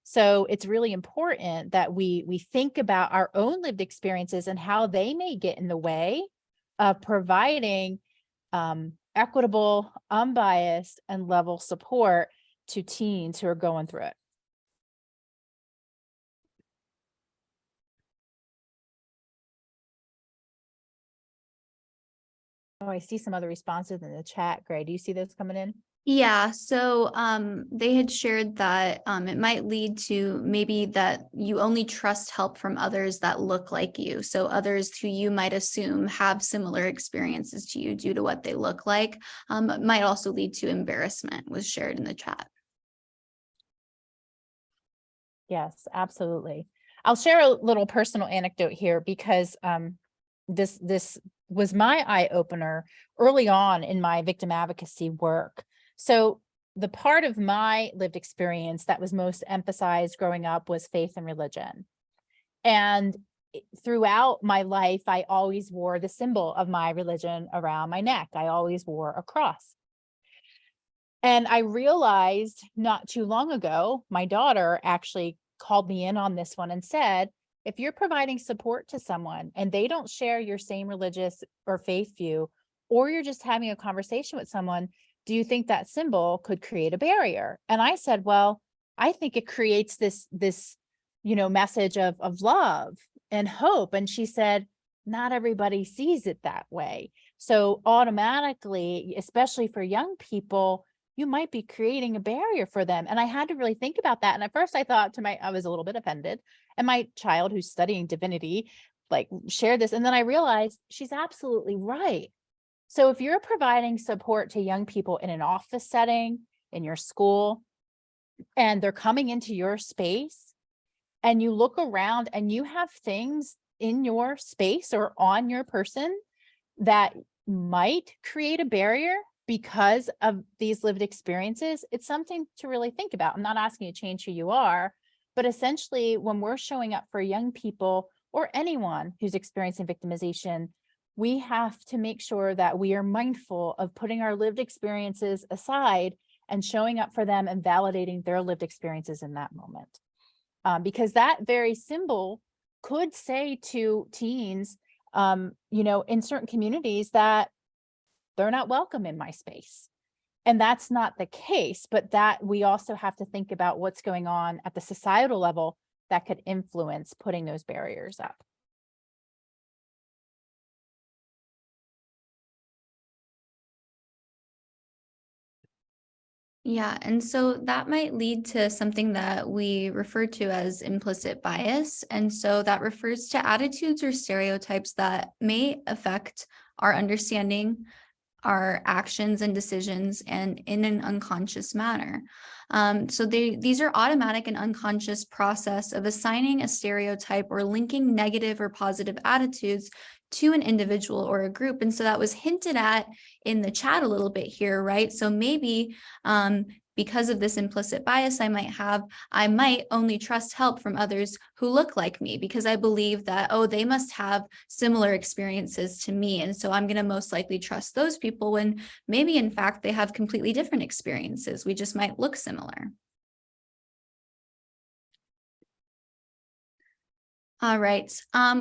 So it's really important that we think about our own lived experiences and how they may get in the way of providing equitable, unbiased, and level support to teens who are going through it. Oh, I see some other responses in the chat. Gray, do you see those coming in? Yeah, so they had shared that it might lead to maybe that you only trust help from others that look like you. So others who you might assume have similar experiences to you due to what they look like, might also lead to embarrassment, was shared in the chat. Yes, absolutely. I'll share a little personal anecdote here because this was my eye opener early on in my victim advocacy work. So the part of my lived experience that was most emphasized growing up was faith and religion. And throughout my life, I always wore the symbol of my religion around my neck. I always wore a cross. And I realized not too long ago, my daughter actually called me in on this one and said, if you're providing support to someone and they don't share your same religious or faith view, or you're just having a conversation with someone, do you think that symbol could create a barrier? And I said, well, I think it creates this message of love and hope. And she said, not everybody sees it that way. So automatically, especially for young people, you might be creating a barrier for them. And I had to really think about that. And at first I thought I was a little bit offended. And my child who's studying divinity, like, shared this. And then I realized she's absolutely right. So if you're providing support to young people in an office setting, in your school, and they're coming into your space, and you look around and you have things in your space or on your person that might create a barrier because of these lived experiences, it's something to really think about. I'm not asking you to change who you are, but essentially when we're showing up for young people or anyone who's experiencing victimization, we have to make sure that we are mindful of putting our lived experiences aside and showing up for them and validating their lived experiences in that moment. Because that very symbol could say to teens, in certain communities that they're not welcome in my space. And that's not the case, but that we also have to think about what's going on at the societal level that could influence putting those barriers up. Yeah, and so that might lead to something that we refer to as implicit bias. And so that refers to attitudes or stereotypes that may affect our understanding, our actions and decisions, and in an unconscious manner. So these are automatic and unconscious process of assigning a stereotype or linking negative or positive attitudes to an individual or a group. And so that was hinted at in the chat a little bit here, right? So maybe because of this implicit bias I might only trust help from others who look like me because I believe that, oh, they must have similar experiences to me. And so I'm going to most likely trust those people when maybe in fact they have completely different experiences. We just might look similar. All right,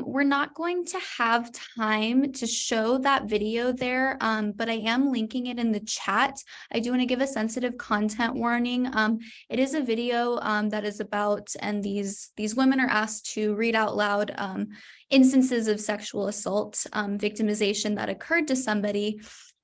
we're not going to have time to show that video there, but I am linking it in the chat. I do want to give a sensitive content warning. It is a video that is about, and these women are asked to read out loud instances of sexual assault, victimization that occurred to somebody.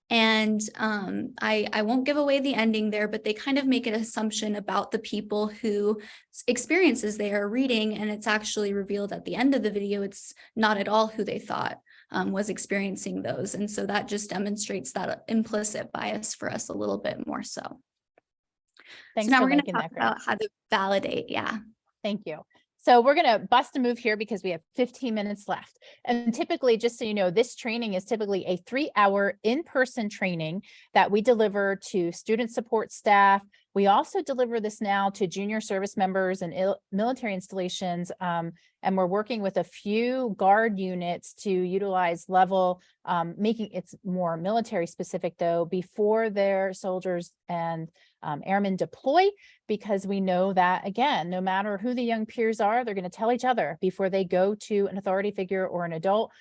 And I won't give away the ending there, but they kind of make an assumption about the people who experiences they are reading, and it's actually revealed at the end of the video it's not at all who they thought was experiencing those. And so that just demonstrates that implicit bias for us a little bit more so. Thanks so now for we're going to making talk that, Greg. about how to validate. Yeah. Thank you. So we're going to bust a move here because we have 15 minutes left. And typically, just so you know, this training is typically a 3-hour in-person training that we deliver to student support staff. We also deliver this now to junior service members and military installations. And we're working with a few guard units to utilize level, making it more military specific though, before their soldiers and airmen deploy, because we know that, again, no matter who the young peers are, they're going to tell each other before they go to an authority figure or an adult.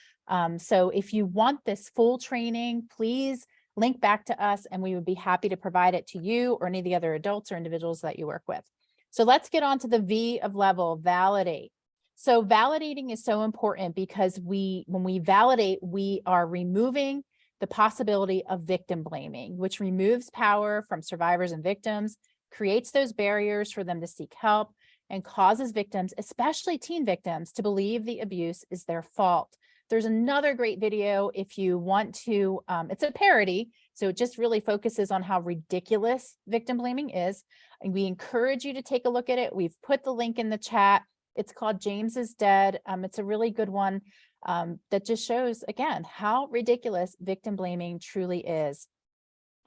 So if you want this full training, please link back to us and we would be happy to provide it to you or any of the other adults or individuals that you work with. So let's get on to the V of level, validate. So validating is so important because when we validate, we are removing the possibility of victim blaming, which removes power from survivors and victims, creates those barriers for them to seek help, and causes victims, especially teen victims, to believe the abuse is their fault. There's another great video if you want to, it's a parody, so it just really focuses on how ridiculous victim blaming is. And we encourage you to take a look at it. We've put the link in the chat. It's called James is Dead. It's a really good one that just shows, again, how ridiculous victim blaming truly is.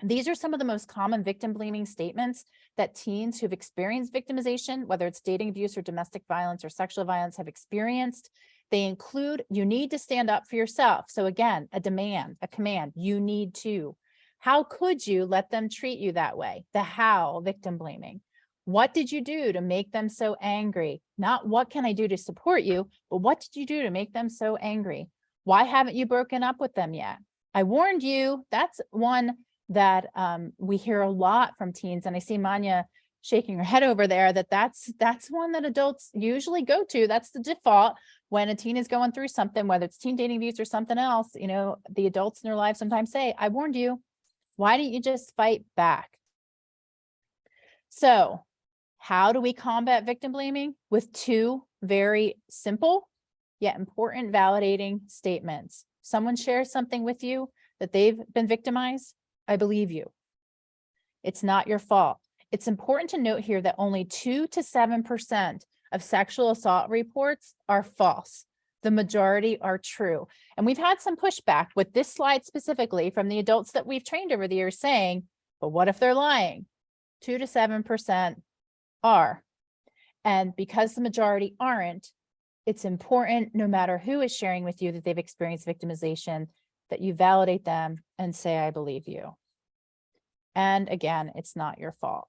These are some of the most common victim blaming statements that teens who've experienced victimization, whether it's dating abuse or domestic violence or sexual violence, have experienced. They include, you need to stand up for yourself. So again, a demand, a command, you need to. How could you let them treat you that way? The how, victim blaming. What did you do to make them so angry? Not what can I do to support you, but what did you do to make them so angry? Why haven't you broken up with them yet? I warned you. That's one that we hear a lot from teens. And I see Manya shaking her head over there, that's one that adults usually go to. That's the default when a teen is going through something, whether it's teen dating abuse or something else. You know, the adults in their lives sometimes say, I warned you. Why didn't you just fight back? So how do we combat victim blaming? With two very simple yet important validating statements. Someone shares something with you that they've been victimized. I believe you. It's not your fault. It's important to note here that only 2 to 7% of sexual assault reports are false. The majority are true. And we've had some pushback with this slide specifically from the adults that we've trained over the years saying, but what if they're lying? 2 to 7% are. And because the majority aren't, it's important, no matter who is sharing with you that they've experienced victimization, that you validate them and say, I believe you. And again, it's not your fault.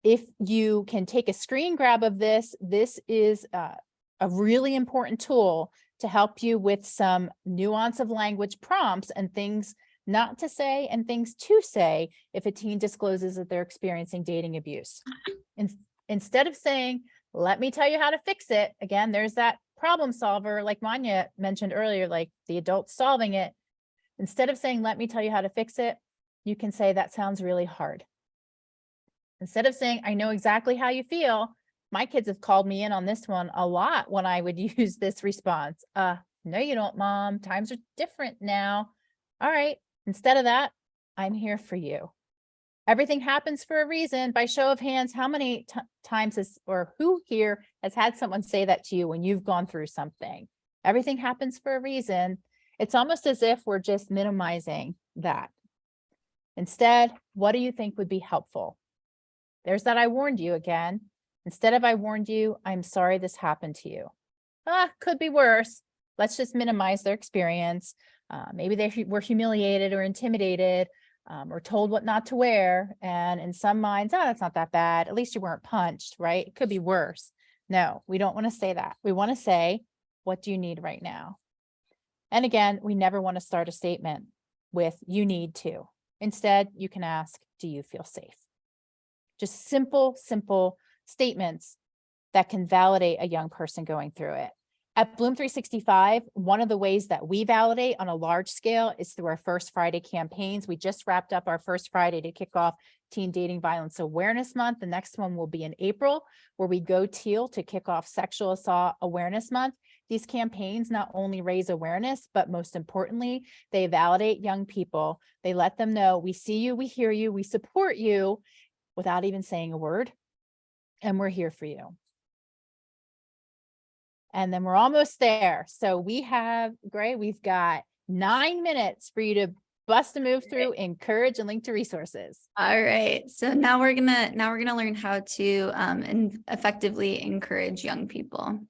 If you can take a screen grab of this, this is a really important tool to help you with some nuance of language prompts and things not to say and things to say if a teen discloses that they're experiencing dating abuse. Instead of saying, let me tell you how to fix it, again, there's that problem solver, like Manya mentioned earlier, like the adult solving it. Instead of saying, let me tell you how to fix it, you can say, that sounds really hard. Instead of saying, I know exactly how you feel, my kids have called me in on this one a lot when I would use this response. No, you don't, Mom. Times are different now. All right. Instead of that, I'm here for you. Everything happens for a reason. By show of hands, how many times or who here has had someone say that to you when you've gone through something? Everything happens for a reason. It's almost as if we're just minimizing that. Instead, what do you think would be helpful? There's that I warned you again. Instead of I warned you, I'm sorry this happened to you. Could be worse. Let's just minimize their experience. Maybe they were humiliated or intimidated or told what not to wear. And in some minds, that's not that bad. At least you weren't punched, right? It could be worse. No, we don't want to say that. We want to say, what do you need right now? And again, we never want to start a statement with you need to. Instead, you can ask, do you feel safe? Just simple statements that can validate a young person going through it. At Bloom 365, one of the ways that we validate on a large scale is through our First Friday campaigns. We just wrapped up our First Friday to kick off Teen Dating Violence Awareness Month. The next one will be in April, where we go teal to kick off Sexual Assault Awareness Month. These campaigns not only raise awareness, but most importantly, they validate young people. They let them know, we see you, we hear you, we support you, without even saying a word, and we're here for you. And then we're almost there. So we've got 9 minutes for you to bust a move through, encourage, and link to resources. All right. So now we're gonna learn how to effectively encourage young people.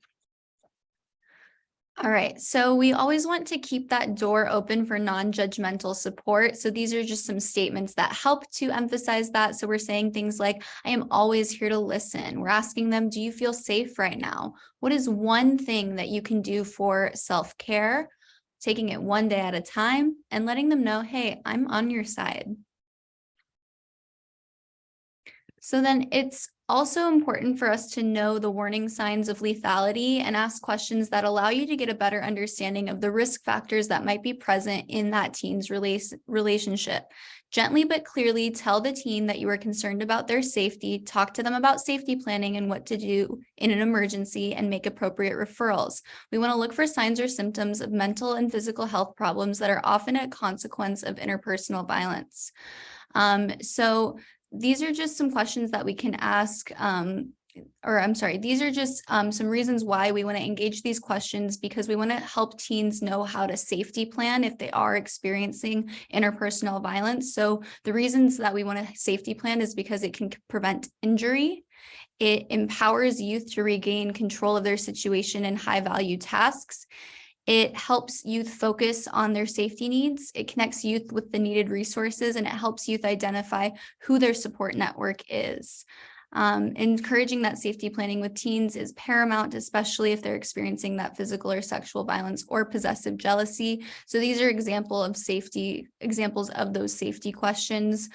All right, so we always want to keep that door open for non-judgmental support. So these are just some statements that help to emphasize that. So we're saying things like, I am always here to listen. We're asking them, do you feel safe right now? What is one thing that you can do for self-care? Taking it one day at a time and letting them know, hey, I'm on your side. So then it's also important for us to know the warning signs of lethality and ask questions that allow you to get a better understanding of the risk factors that might be present in that teen's relationship. Gently but clearly tell the teen that you are concerned about their safety, talk to them about safety planning and what to do in an emergency, and make appropriate referrals. We want to look for signs or symptoms of mental and physical health problems that are often a consequence of interpersonal violence. So these are just some questions that we can ask, these are just some reasons why we want to engage these questions, because we want to help teens know how to safety plan if they are experiencing interpersonal violence. So the reasons that we want to safety plan is because it can prevent injury. It empowers youth to regain control of their situation in high-value tasks. It helps youth focus on their safety needs. It connects youth with the needed resources, and it helps youth identify who their support network is. Encouraging that safety planning with teens is paramount, especially if they're experiencing that physical or sexual violence or possessive jealousy. So these are examples of those safety questions.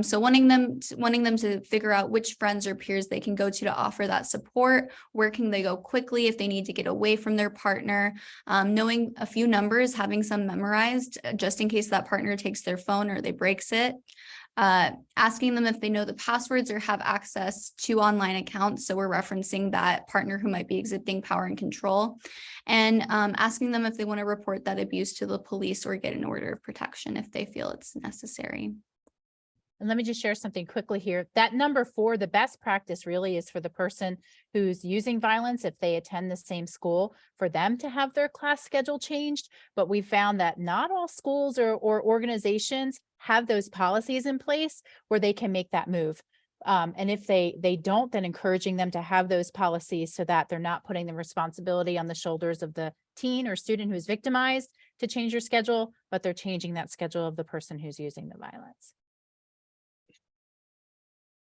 So wanting them to figure out which friends or peers they can go to offer that support, where can they go quickly if they need to get away from their partner, knowing a few numbers, having some memorized just in case that partner takes their phone or they breaks it. Asking them if they know the passwords or have access to online accounts. So we're referencing that partner who might be exhibiting power and control, and asking them if they want to report that abuse to the police or get an order of protection if they feel it's necessary. And let me just share something quickly here. That number 4, the best practice really is for the person who's using violence, if they attend the same school, for them to have their class schedule changed. But we found that not all schools or organizations have those policies in place where they can make that move. And if they don't, then encouraging them to have those policies so that they're not putting the responsibility on the shoulders of the teen or student who's victimized to change your schedule, but they're changing that schedule of the person who's using the violence.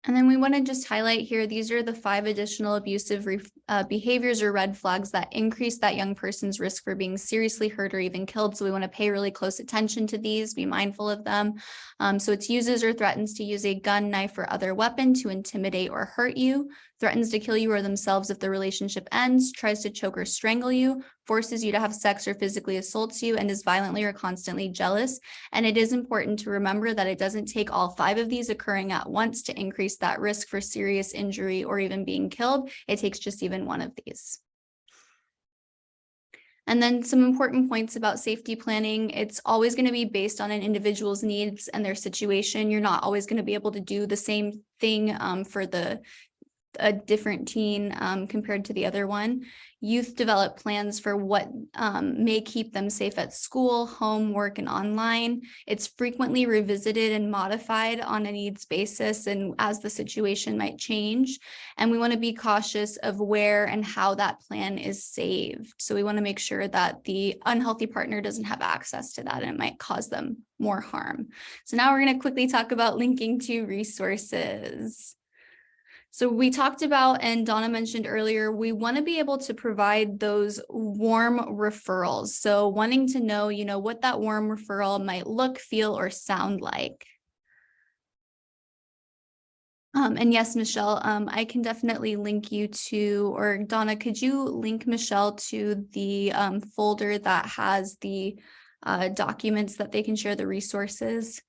And then we want to just highlight here, these are the 5 additional abusive behaviors or red flags that increase that young person's risk for being seriously hurt or even killed. So we want to pay really close attention to these, be mindful of them. So it's uses or threatens to use a gun, knife, or other weapon to intimidate or hurt you, threatens to kill you or themselves if the relationship ends, tries to choke or strangle you, forces you to have sex or physically assaults you, and is violently or constantly jealous. And it is important to remember that it doesn't take all 5 of these occurring at once to increase that risk for serious injury or even being killed. It takes just even one of these. And then some important points about safety planning. It's always going to be based on an individual's needs and their situation. You're not always going to be able to do the same thing for a different teen compared to the other one. Youth develop plans for what may keep them safe at school, home, work, and online. It's frequently revisited and modified on a needs basis and as the situation might change. And we want to be cautious of where and how that plan is saved. So we want to make sure that the unhealthy partner doesn't have access to that and it might cause them more harm. So now we're going to quickly talk about linking to resources. So we talked about, and Donna mentioned earlier, we want to be able to provide those warm referrals. So wanting to know, what that warm referral might look, feel, or sound like. And yes, Michelle, I can definitely link you to, or Donna, could you link Michelle to the folder that has the documents that they can share, the resources?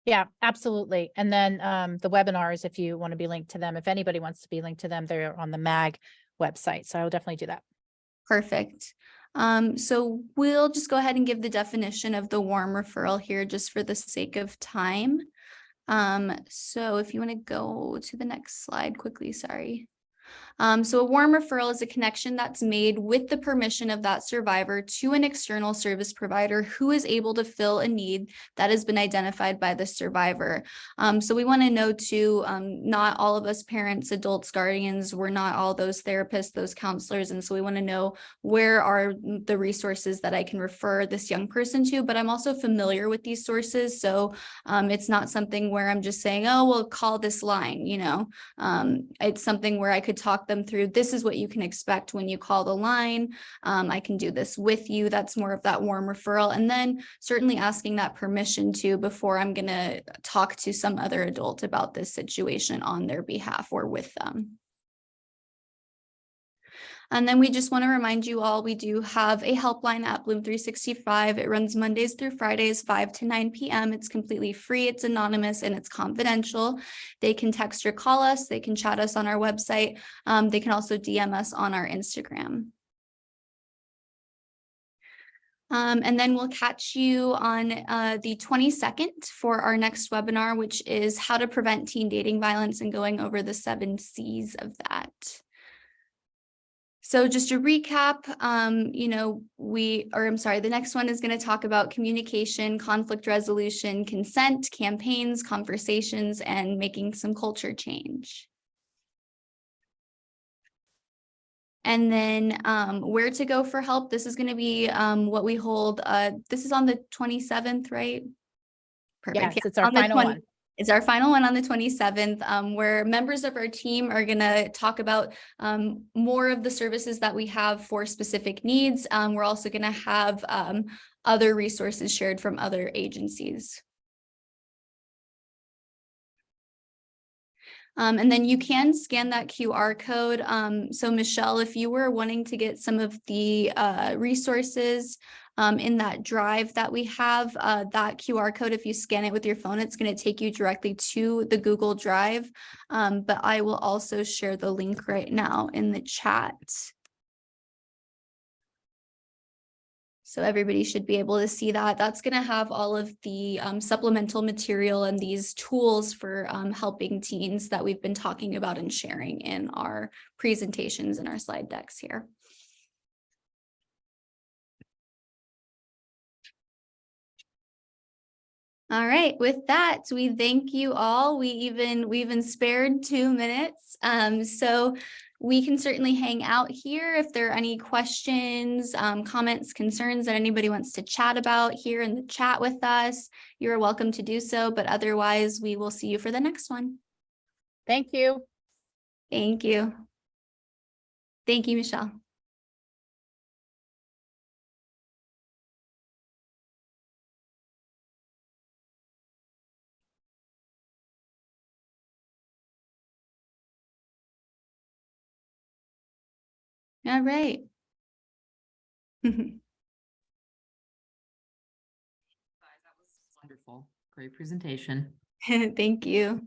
Yeah, absolutely. And then the webinars, if you want to be linked to them, if anybody wants to be linked to them, they're on the MAG website. So I will definitely do that. Perfect. So we'll just go ahead and give the definition of the warm referral here just for the sake of time. So if you want to go to the next slide quickly, sorry. So a warm referral is a connection that's made with the permission of that survivor to an external service provider who is able to fill a need that has been identified by the survivor. So we want to know too, not all of us parents, adults, guardians, we're not all those therapists, those counselors. And so we want to know where are the resources that I can refer this young person to, but I'm also familiar with these sources. So it's not something where I'm just saying, oh, well, call this line, it's something where I could talk them through, this is what you can expect when you call the line. I can do this with you. That's more of that warm referral. And then certainly asking that permission too before I'm going to talk to some other adult about this situation on their behalf or with them. And then we just want to remind you all, we do have a helpline at Bloom 365. It runs Mondays through Fridays, 5 to 9 p.m. It's completely free, it's anonymous, and it's confidential. They can text or call us. They can chat us on our website. They can also DM us on our Instagram. And then we'll catch you on the 22nd for our next webinar, which is how to prevent teen dating violence and going over the 7 C's of that. So just to recap, the next one is going to talk about communication, conflict resolution, consent, campaigns, conversations, and making some culture change. And then where to go for help. This is going to be what we hold. This is on the 27th, right? Perfect. Yes, it's our final one. It's our final one on the 27th, where members of our team are going to talk about more of the services that we have for specific needs. We're also going to have other resources shared from other agencies. And then you can scan that QR code. So Michelle, if you were wanting to get some of the resources in that drive that we have, that QR code, if you scan it with your phone, it's going to take you directly to the Google Drive. But I will also share the link right now in the chat. So everybody should be able to see that. That's going to have all of the supplemental material and these tools for helping teens that we've been talking about and sharing in our presentations and our slide decks here. All right, with that, we thank you all. We even spared 2 minutes. So we can certainly hang out here if there are any questions, comments, concerns that anybody wants to chat about here in the chat with us. You're welcome to do so, but otherwise we will see you for the next one. Thank you. Thank you. Thank you, Michelle. All right. That was wonderful. Great presentation. Thank you.